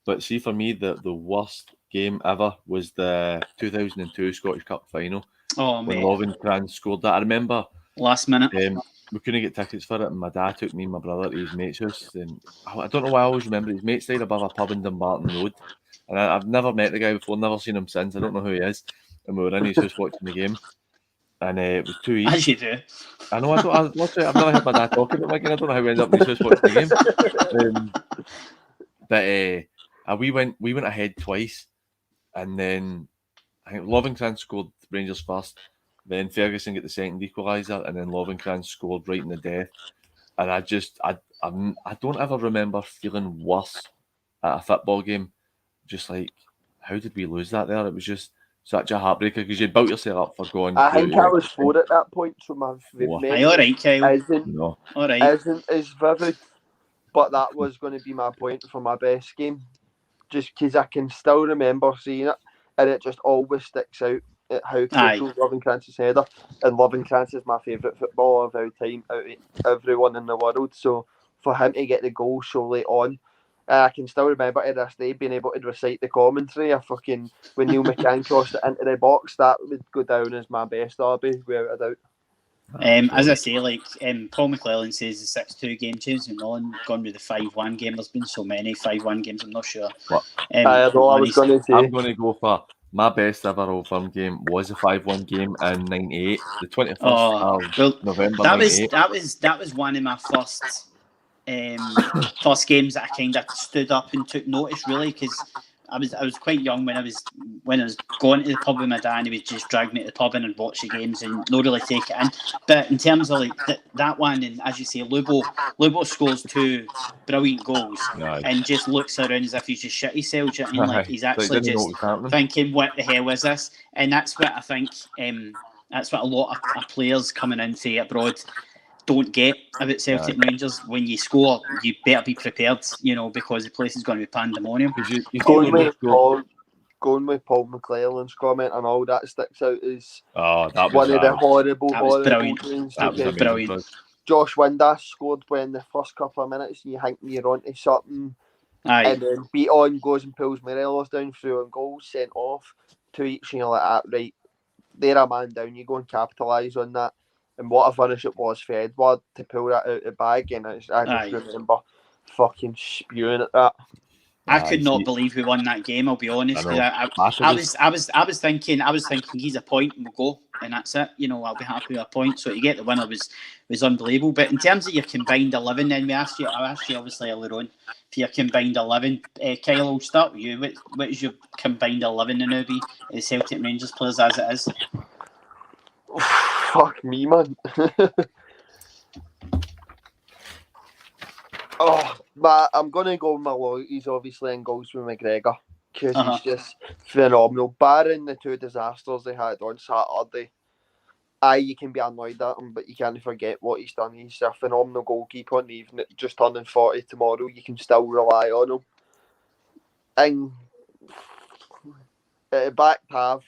But see, for me, the worst game ever was the 2002 Scottish Cup final. When Lovenkrands scored that. I remember last minute. We couldn't get tickets for it, and my dad took me and my brother to his mate's house. And I don't know why I always remember his mate's died above a pub in Dumbarton Road. And I've never met the guy before, never seen him since. I don't know who he is. And we were in his house watching the game. And it was 2 each. As you do. I know, I've never heard my dad talking about my game. I don't know how we ended up in his house watching the game. But we went ahead twice. And then I think Lovenkrands scored Rangers first. Then Ferguson got the second equaliser, and then Lovenkrands scored right in the death. And I don't ever remember feeling worse at a football game. Just like, how did we lose that there? It was just such a heartbreaker because you'd built yourself up for going. I think I was 4 at that point, so my memory isn't as vivid. But that was going to be my point for my best game, just because I can still remember seeing it, and it just always sticks out at how crucial Lovenkrands' header. And Lovenkrands is my favourite footballer of all time, out of everyone in the world. So for him to get the goal so late on, I can still remember to this day being able to recite the commentary of fucking when Neil McCann crossed it into the box. That would go down as my best derby, without a doubt. As I say, like Paul McClellan says, the 6-2 game. James McMillan gone with the 5-1 game. There's been so many 5-1 games. I'm not sure. I was going to say. I'm going to go for my best ever Old Firm game was a 5-1 game in '98, the 21st of November. That was one of my first games that I kind of stood up and took notice, really, because I was quite young when I was going to the pub with my dad, and he would just drag me to the pub and I'd watch the games and not really take it in. But in terms of like that one, and as you say, Lubo scores 2 brilliant goals and just looks around as if he's just shit himself. Do you know what I mean? Like he's actually just thinking, what the hell is this? And that's what I think. That's what a lot of players coming into abroad don't get about Celtic and Rangers. When you score, you better be prepared, because the place is going to be pandemonium. Going with Paul McClellan's comment and all that sticks out as one of the horrible games. That was brilliant. Josh Windass scored when the first couple of minutes, and you think you're onto something. And then beat on, goes and pulls Morelos down through and goals, sent off 2 each, and you're like that, right, they're a man down, you go and capitalise on that. And what a finish it was for Edward to pull that out of the bag, and I just remember fucking spewing at that. I could not believe we won that game. I'll be honest. I was thinking he's a point and we'll go, and that's it. I'll be happy with a point. So to get the winner was unbelievable. But in terms of your combined 11, then I asked you obviously earlier on for your combined 11. Kyle, I'll start with you. What is your combined 11 now be? The Celtic and Rangers players as it is. Fuck me, man. But I'm going to go with my loyalties, obviously, and goes with McGregor. Because Uh-huh. he's just phenomenal. Barring the two disasters they had on Saturday, you can be annoyed at him, but you can't forget what he's done. He's a phenomenal goalkeeper, and even at just turning 40 tomorrow, you can still rely on him. And back half,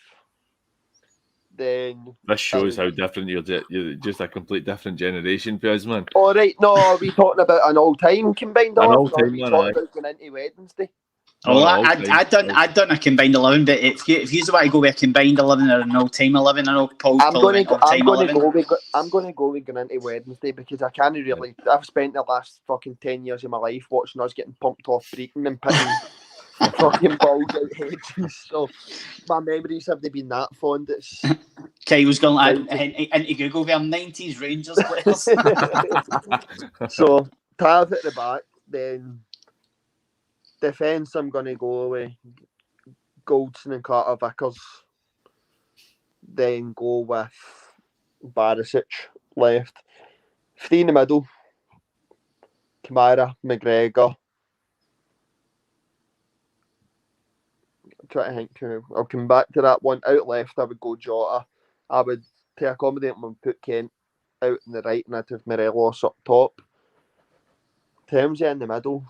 then... This shows how different you're just a complete different generation, Piers, man. All right, no, are we talking about an all-time combined 11? Or are we talking about going into Wednesday? Well, I'd done a combined 11, but if you want to go with a combined 11 or an all-time 11, I know Paul's probably all-time 11. I'm going to go with going into Wednesday because I can't really... I've spent the last fucking 10 years of my life watching us getting pumped off Breaton and pitting fucking balls out hedges. So my memories have been that fond. It's... Kyle's going into Google there, 90s Rangers players. So, Tav at the back, then defence, I'm going to go with Goldson and Carter Vickers. Then go with Barisic left. Three in the middle. Kamara, McGregor. Try to think. I'll come back to that one. Out left, I would go Jota. I would, to accommodate him, put Kent out on the right, and I'd have Morelos up top. Termsy in the middle.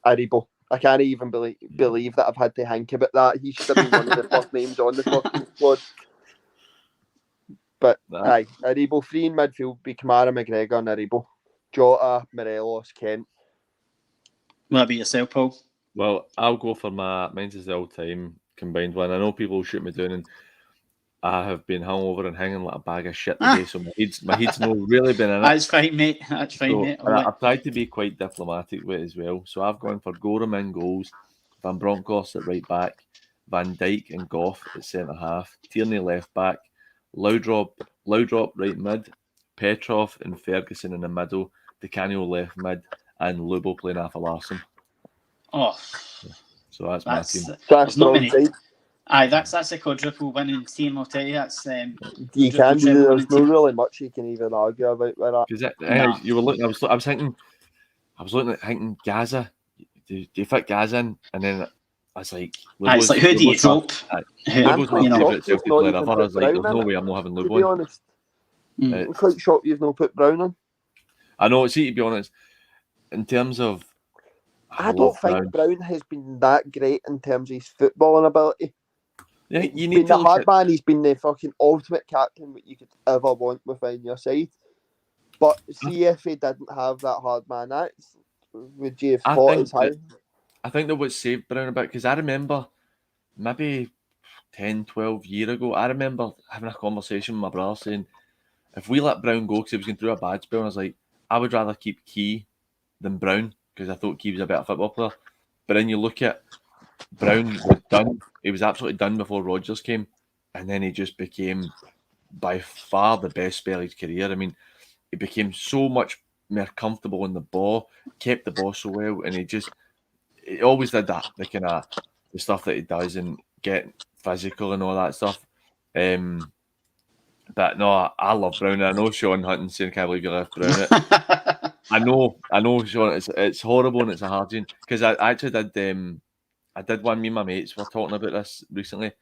Aribo. I can't even believe that I've had to think about that. He should have been one of the first names on the fucking squad. But aye, Aribo. Three in midfield be Kamara, McGregor, and Aribo. Jota, Morelos, Kent. Will that be yourself, Paul? Well, I'll go for mine's is the all-time combined one. I know people will shoot me down, and I have been hungover and hanging like a bag of shit today, so my head's not really been in it. That's fine, mate. Mate. I've tried to be quite diplomatic with it as well. So I've gone for Gorham in goals, Van Bronckhorst at right back, Van Dijk and Goff at centre half, Tierney left back, Loudrop right mid, Petrov and Ferguson in the middle, Di Canio left mid, and Lubo playing Alpha Larson. Oh, so that's my team. There's not many. Aye, that's a quadruple winning team. I'll tell you, that's you can do. There's no really much you can even argue about with that. You were looking. I was thinking Gaza. Do you fit Gaza in? And then I was like, it's like, who do you drop? Lubo's my favourite Celtic player ever. I was like, there's no way I'm not having Lubo. To be honest, I'm quite shocked you've not put Brown on. I know. See, to be honest, in terms of, I don't think Brown has been that great in terms of his footballing ability. Yeah, you need he's been the hard man. He's been the fucking ultimate captain that you could ever want within your side. But see, if he didn't have that hard man, would you have thought as high? I think that what saved Brown a bit, because I remember maybe 10, 12 years ago, I remember having a conversation with my brother saying, if we let Brown go because he was going through a bad spell, and I was like, I would rather keep Key than Brown because I thought Key was a better football player. But then you look at Brown was done. He was absolutely done before Rodgers came, and then he just became by far the best spell of his career. I mean, he became so much more comfortable on the ball, kept the ball so well, and he always did that, the kind of the stuff that he does and get physical and all that stuff. But no, I love Brown. I know Sean Hutton saying, "Can't believe you left Brown." I know, Sean. It's horrible and it's a hard one because I actually did. I did one. Me and my mates were talking about this recently.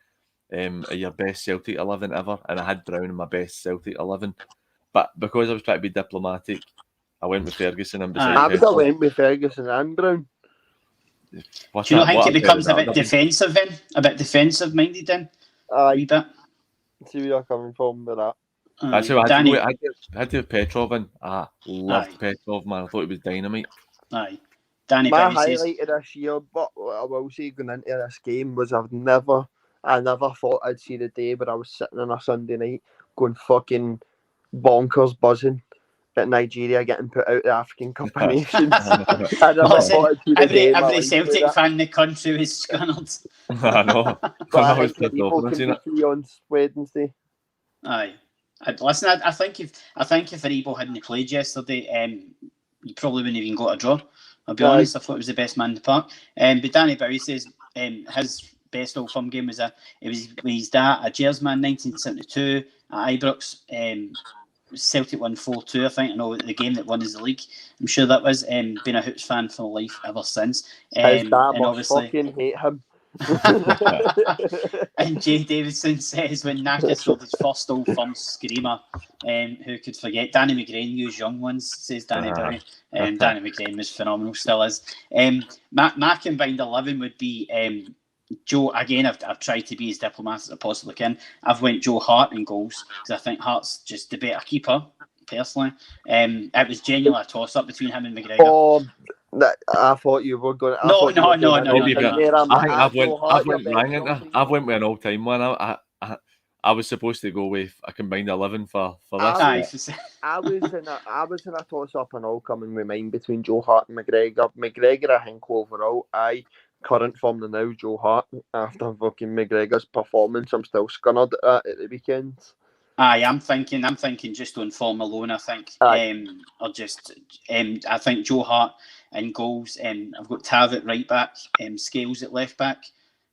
Your best Celtic 11 ever, and I had Brown in my best Celtic 11. But because I was trying to be diplomatic, I went with Ferguson and beside. I would have went with Ferguson and Brown. Do you not think it becomes a bit defensive then? A bit defensive minded then? A wee bit. See where you're coming from with that. That's how I had to have Petrov in. I loved Petrov, man. I thought he was dynamite. Aye. Danny my Berry highlight of this year, but I will say going into this game, was I never thought I'd see the day where I was sitting on a Sunday night going fucking bonkers buzzing at Nigeria getting put out the African Cup of Nations. I never thought I'd see the day. Every Celtic fan in the country was scanned. I know. I was pissed off when I seen it on Wednesday. Aye. Listen, I think if Aribo hadn't played yesterday, you probably wouldn't even got a draw. I'll be honest, I thought he was the best man in the park. But Danny Bowie says his best Old Firm game was his dad, a Jersman, 1972 at Ibrox. Celtic won 4-2, I think. I know the game that won is the league. I'm sure that was. Been a Hoops fan for life ever since. His dad And must obviously, fucking hate him. and Jay Davidson says when Naka scored his first Old Firm screamer, who could forget? Danny McGrain used young ones, says Danny Bowie. Danny McGrain was phenomenal, still is. My combined 11 would be Joe. Again, I've tried to be as diplomatic as I possibly can. I've went Joe Hart in goals because I think Hart's just the better keeper, personally. It was genuinely a toss-up between him and McGregor. Oh, I thought you were going. No. I've went with an all-time one. I was supposed to go with a combined 11 for this. I was in a toss-up and all coming with mine between Joe Hart and McGregor. McGregor, I think overall, current form now Joe Hart after fucking McGregor's performance. I'm still scunnered at the weekend. I'm thinking just on form alone. I think, I think Joe Hart in goals. I've got Tav at right back, Scales at left back.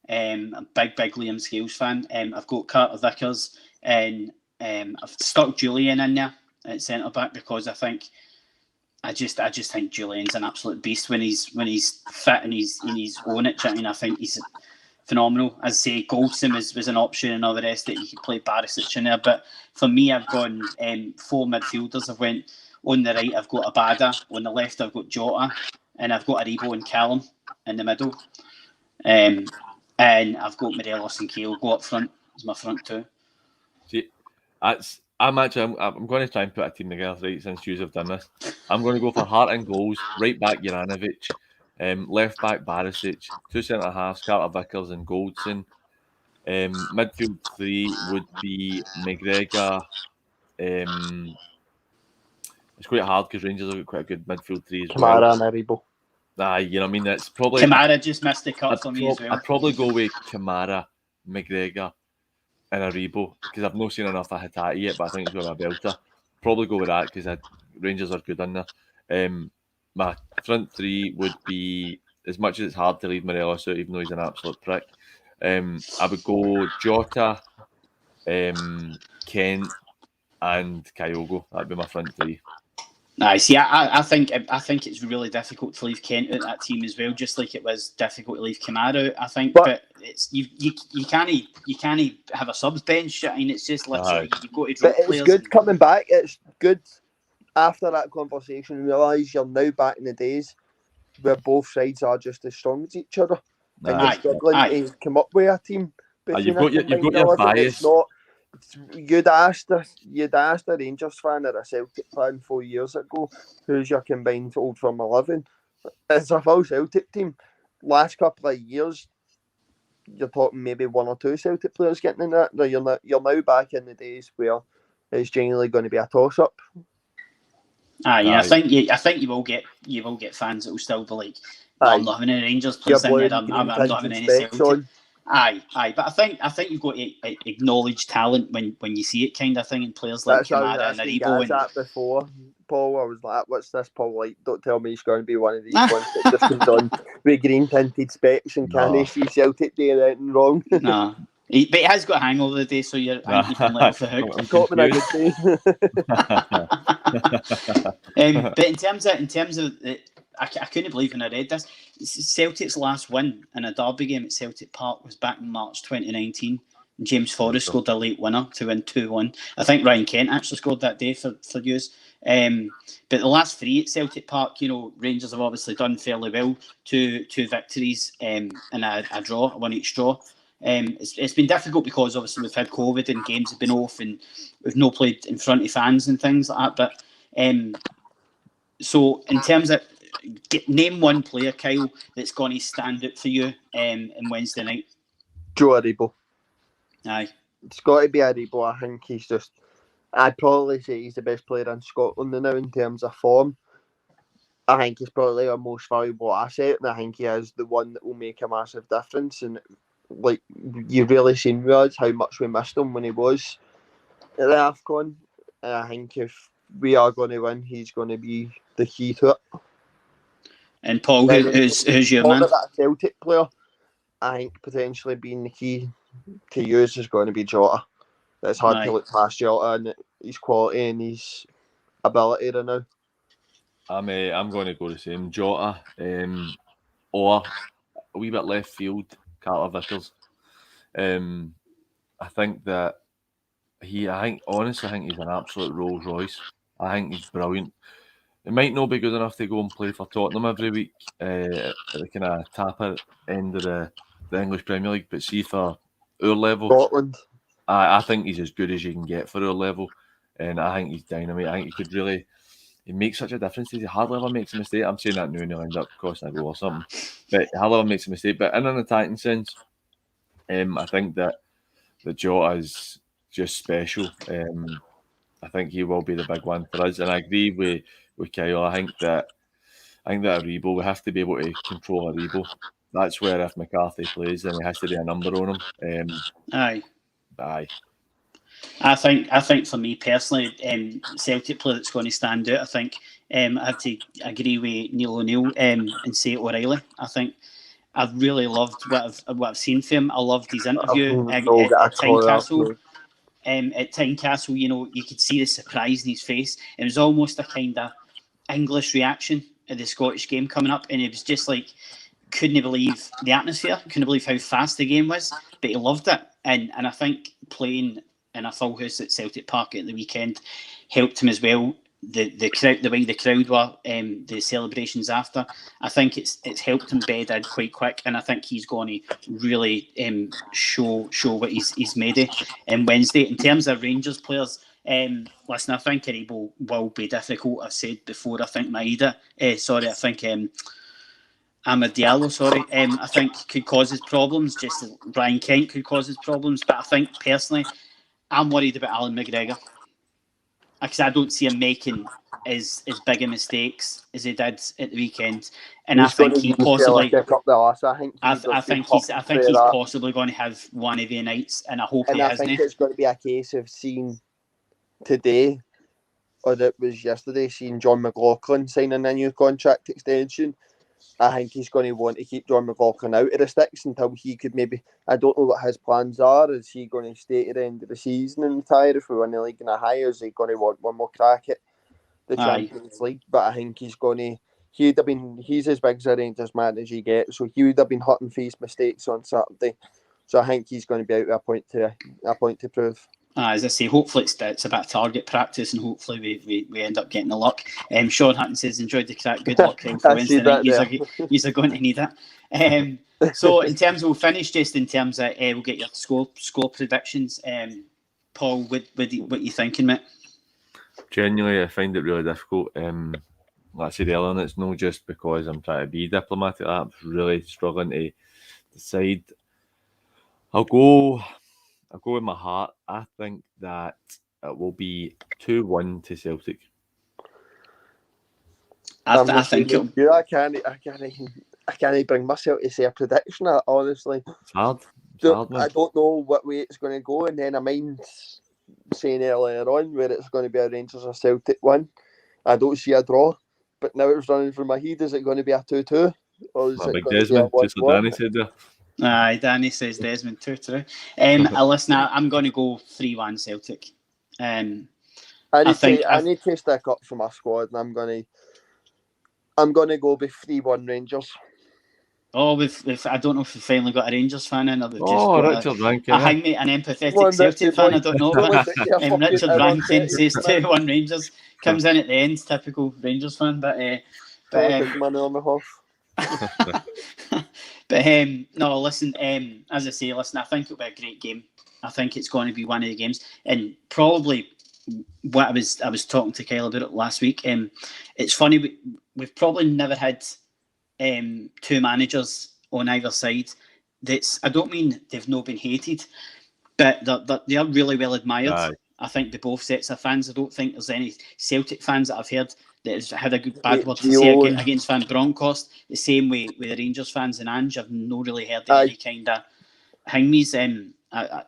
I'm a big Liam Scales fan. I've got Carter Vickers, and I've stuck Julian in there at centre back because I just think Julian's an absolute beast when he's fit and he's on it. I mean, I think he's phenomenal. As I say, Goldson was an option and all the rest that you could play Barisic in there. But for me, I've gone 4 midfielders. I've went on the right, I've got Abada. On the left, I've got Jota. And I've got Aribo and Callum in the middle. And I've got Morelos and Kale go up front as my front two. See, I'm going to try and put a team together, right, since you have done this. I'm going to go for Hart in goals, right back Juranovic, left back Barisic, 2 centre halves, Carter Vickers and Goldson. Midfield 3 would be McGregor. It's quite hard because Rangers have got quite a good midfield 3 as well. Kamara and Aribo. You know what I mean? It's probably Kamara just missed the cut for me as well. I'd probably go with Kamara, McGregor, and Aribo because I've not seen enough of Hatate yet, but I think it's going to be a belter. Probably go with that because Rangers are good in there. My front 3 would be, as much as it's hard to leave Morelos out, even though he's an absolute prick. I would go Jota, Kent, and Kyogo. That'd be my front 3. See, I think it's really difficult to leave Kent out that team as well, just like it was difficult to leave Kamara out. I think, but it's you can't have a subs bench. I mean, it's just literally you've got to drop players. It's good coming back. It's good after that conversation. Realise you're now back in the days where both sides are just as strong as each other, and you're struggling to come up with a team. You've got your bias. You'd asked a Rangers fan or a Celtic fan 4 years ago, who's your combined Old Firm 11? It's a full Celtic team. Last couple of years, you're talking maybe 1 or 2 Celtic players getting in that. You're now back in the days where it's genuinely going to be a toss-up. I think you will get fans that will still be like, I'm not having any Rangers players in there. I'm not having any Celtic. Aye, but I think you've got to acknowledge talent when you see it, kind of thing, in players like Kamara and Aribo. That before, Paul, I was like, "What's this, Paul? Like, don't tell me he's going to be one of these ones that just comes on with green tinted specs and can't see Celtic doing anything wrong." No, but he has got a hangover the day, so you can let off the hook. I'm caught in a good day. But in terms of I couldn't believe when I read this. Celtic's last win in a derby game at Celtic Park was back in March 2019. And James Forrest scored a late winner to win 2-1. I think Ryan Kent actually scored that day for use. But the last 3 at Celtic Park, Rangers have obviously done fairly well. Two victories and a draw, 1 each draw. It's been difficult because obviously we've had COVID and games have been off and we've not played in front of fans and things like that. But so in terms of name one player, Kyle, that's going to stand out for you in Wednesday night. Joe Aribo. Aye. It's got to be Aribo. I think he's just... I'd probably say he's the best player in Scotland now in terms of form. I think he's probably our most valuable asset, and I think he is the one that will make a massive difference. And like, you really seen with us how much we missed him when he was at the AFCON. And I think if we are going to win, he's going to be the key to it. And Paul, who's your man? That Celtic player, I think potentially being the key to use is going to be Jota. It's hard to look past Jota, and his quality and his ability right now. I'm going to go the same. Jota, or a wee bit left field, Carter Vickers. I think that honestly, I think he's an absolute Rolls Royce. I think he's brilliant. It might not be good enough to go and play for Tottenham every week at the kind of tapper end of the English Premier League, but see for our level, Scotland. I think he's as good as you can get for our level, and I think he's dynamite. I think he could really. He makes such a difference. He hardly ever makes a mistake. I'm saying that now and he'll end up costing a goal or something, but he hardly ever makes a mistake. But in an attacking sense, I think that Jota is just special. I think he will be the big one for us, and I agree with Kyle. I think that Aribo, we have to be able to control Aribo. That's where if McCarthy plays, then he has to be a number on him. Aye. Aye. I think for me personally, Celtic player that's going to stand out. I think I have to agree with Neil O'Neill and say O'Reilly. I think I've really loved what I've seen from him. I loved his interview at Tynecastle. At Tynecastle, you could see the surprise in his face. It was almost a kind of English reaction at the Scottish game coming up, and it was just like, couldn't believe the atmosphere, couldn't believe how fast the game was, but he loved it. And I think playing in a full house at Celtic Park at the weekend helped him as well. The crowd, the way the crowd were, the celebrations after, I think it's helped him bed in quite quick, and I think he's going to really show what he's made of on Wednesday. In terms of Rangers players, listen, I think Aribo will be difficult. I've said before. I think Maeda, I think Amad Diallo, I think could cause his problems. Just as Brian Kent could cause his problems, but I think personally, I'm worried about Alan McGregor. Because I don't see him making as big a mistakes as he did at the weekend, and I think he possibly. I think he's possibly going to have one of the nights, and I hope he hasn't. I think it's going to be a case of seeing today, or it was yesterday, seeing John McLaughlin signing a new contract extension. I think he's going to want to keep John McLaughlin out of the sticks until he could maybe. I don't know what his plans are. Is he going to stay at the end of the season and retire if we win the league in a high, or is he going to want one more crack at the Champions League? But I think he's going to. He's as big as a Rangers man as you get, so he would have been hurting for his mistakes on Saturday. So I think he's going to be out with a point to prove. As I say, hopefully it's a bit of target practice, and hopefully we end up getting the luck. Sean Hutton says, enjoyed the crack. Good luck for Wednesday night. You're going to need it. So in terms of, we'll finish just in terms of, we'll get your score predictions. Paul, what are you thinking, mate? Genuinely, I find it really difficult. Like I said earlier, it's not just because I'm trying to be diplomatic. I'm really struggling to decide. I'll go with my heart. I think that it will be 2-1 to Celtic. I think I can't bring myself to say a prediction. Honestly, it's hard. I don't know what way it's going to go, and then I mind saying earlier on where it's going to be a Rangers or Celtic win. I don't see a draw, but now it's running through my head. Is it going to be a 2-2, or is it going to be a 1-1? Just what Danny said there. Aye, Danny says Desmond 2-2. Listen, I'm going to go 3-1 Celtic. I need to stick up for my squad, and I'm going to go with 3-1 Rangers. Oh, I don't know if we've finally got a Rangers fan in, or we've just got Richard Rankin, an empathetic Celtic fan. I don't know, but Richard Rankin says 2-1 Rangers. Comes in at the end, typical Rangers fan. But money on the horse. But no, listen. As I say, I think it'll be a great game. I think it's going to be one of the games, and probably what I was talking to Kyle about it last week. It's funny, we've probably never had two managers on either side. I don't mean they've not been hated, but they are really well admired. Aye. I think by both sets of fans. I don't think there's any Celtic fans that I've heard that has had a good bad word to say against Van Bronckhorst. The same way with the Rangers fans and Ange, I've not really heard any kind of hangme's. I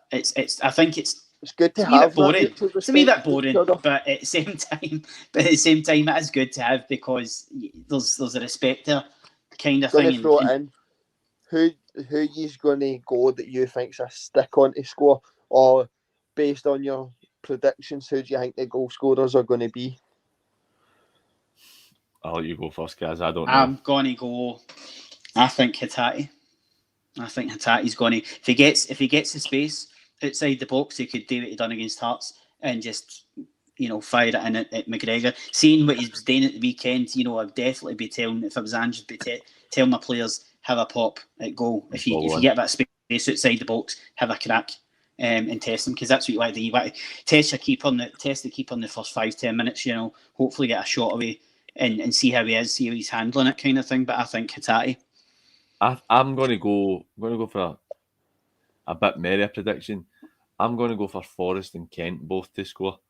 think it's good to have. It's a wee bit boring, but at the same time, it is good to have, because there's a respect there, kind of thing. Throw it in. Who you's going to go that you think's a stick on to score, or based on your predictions. Who do you think the goal scorers are going to be? I'll let you go first, guys. I don't know. I'm going to go. I think Hatate. I think Hatate's going to. If he gets the space outside the box, he could do what he done against Hearts and just fire it in at McGregor. Seeing what he's doing at the weekend, I'd definitely be telling, if I was Ange, tell my players, have a pop at goal. If you get that space outside the box, have a crack and test them, because that's what you want to do. You want to test the keeper in the first 5-10 minutes. Hopefully get a shot away and see how he is, see how he's handling it, kind of thing. But I think Hatate. I'm going to go for a bit merrier prediction. I'm going to go for Forest and Kent both to score.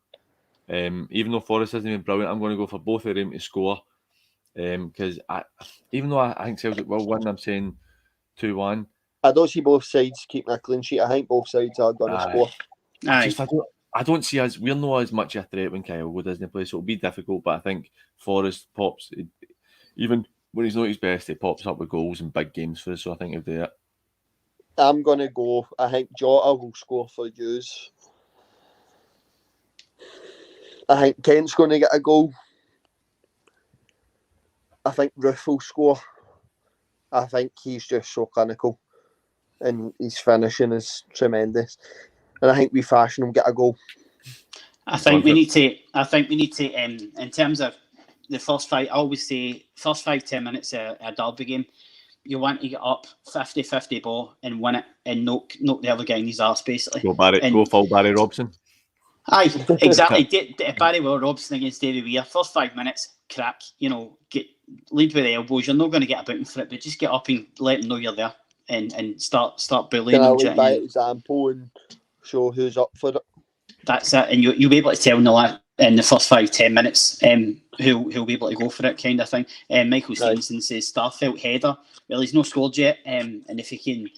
Even though Forest hasn't been brilliant, I'm going to go for both of them to score. Because even though I think Celtic will win, I'm saying 2-1. I don't see both sides keeping a clean sheet. I think both sides are going to score. I don't see us. We're not as much a threat when Kyle doesn't play, so it'll be difficult. But I think Forest pops, even when he's not his best, he pops up with goals in big games for us. So I think he'll do it. I'm going to go. I think Jota will score for Jews. I think Kent's going to get a goal. I think Roof will score. I think he's just so clinical, and his finishing is tremendous. And I think we Fashion will get a goal. I think we need to. In terms of the first five, I always say first 5-10 minutes of a derby game, you want to get up 50-50 ball and win it and knock the other guy in his arse, basically. Go full Barry Robson. Aye, exactly. Barry Robson against Davy Weir. First 5 minutes, crack. Get lead with the elbows. You're not going to get a booting for it, but just get up and let them know you're there and start bullying them. Lead by example and show who's up for it. That's it, and you'll be able to tell in the first 5-10 minutes who'll be able to go for it, kind of thing. Michael Stevenson says Starfelt header. Well, he's not scored yet, and if he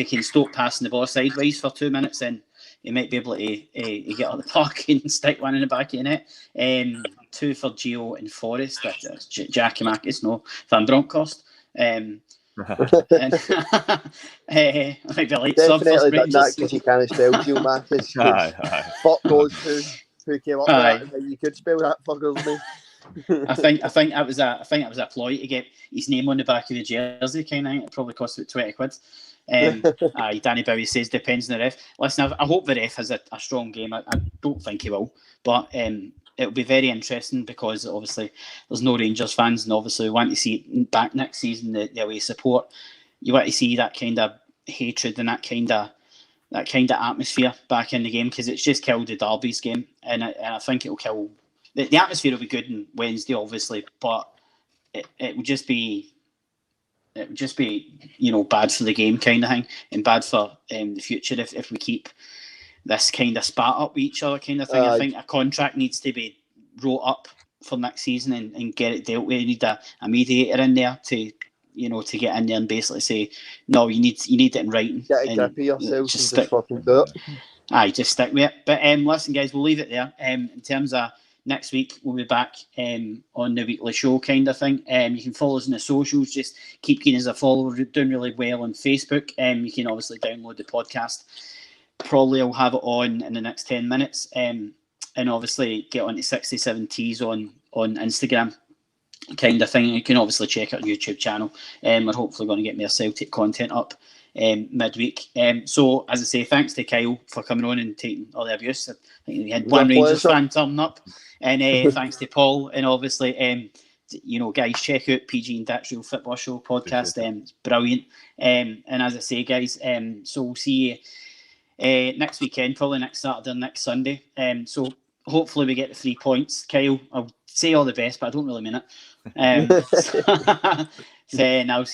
can stop passing the ball sideways for 2 minutes, then he might be able to get out of the park and stick one in the back of the net. 2 for Gio and Forest. That's Jackie Marcus, no Van Bronckhorst. I might be like definitely done that because you can't spell Gio Marcus. Fuck those who came up with that, and you could spell that fucker's name. I think that was a ploy to get his name on the back of the jersey, kind of thing. It probably cost about 20 quid. Danny Bowie says depends on the ref. Listen, I hope the ref has a strong game. I don't think he will, but it'll be very interesting because obviously there's no Rangers fans, and obviously we want to see it back next season, the away support. You want to see that kind of hatred and that kind of atmosphere back in the game, because it's just killed the derbies game, and I think it'll kill. The atmosphere will be good on Wednesday, obviously, but it would just be bad for the game, kind of thing, and bad for the future if we keep this kind of spat up with each other, kind of thing. I think a contract needs to be wrote up for next season and get it dealt with. You need a mediator in there to get in there and basically say, no, you need it in writing. Get a grip of yourselves and just fucking do it. Aye, just stick with it. But listen, guys, we'll leave it there. In terms of next week, we'll be back on the weekly show, kind of thing. You can follow us on the socials. Just keep keen as a follower. We're doing really well on Facebook. You can obviously download the podcast. Probably I'll have it on in the next 10 minutes. And obviously get on to 67Ts on Instagram, kind of thing. You can obviously check out our YouTube channel. We're hopefully going to get more Celtic content up midweek. So, as I say, thanks to Kyle for coming on and taking all the abuse. I think we had one Rangers fan turn up. And thanks to Paul. And obviously, guys, check out PG and Dax Real Football Show podcast. It's brilliant. And as I say, guys, so we'll see you next weekend, probably next Saturday or next Sunday. So hopefully we get the 3 points. Kyle, I'll say all the best, but I don't really mean it. Then I'll see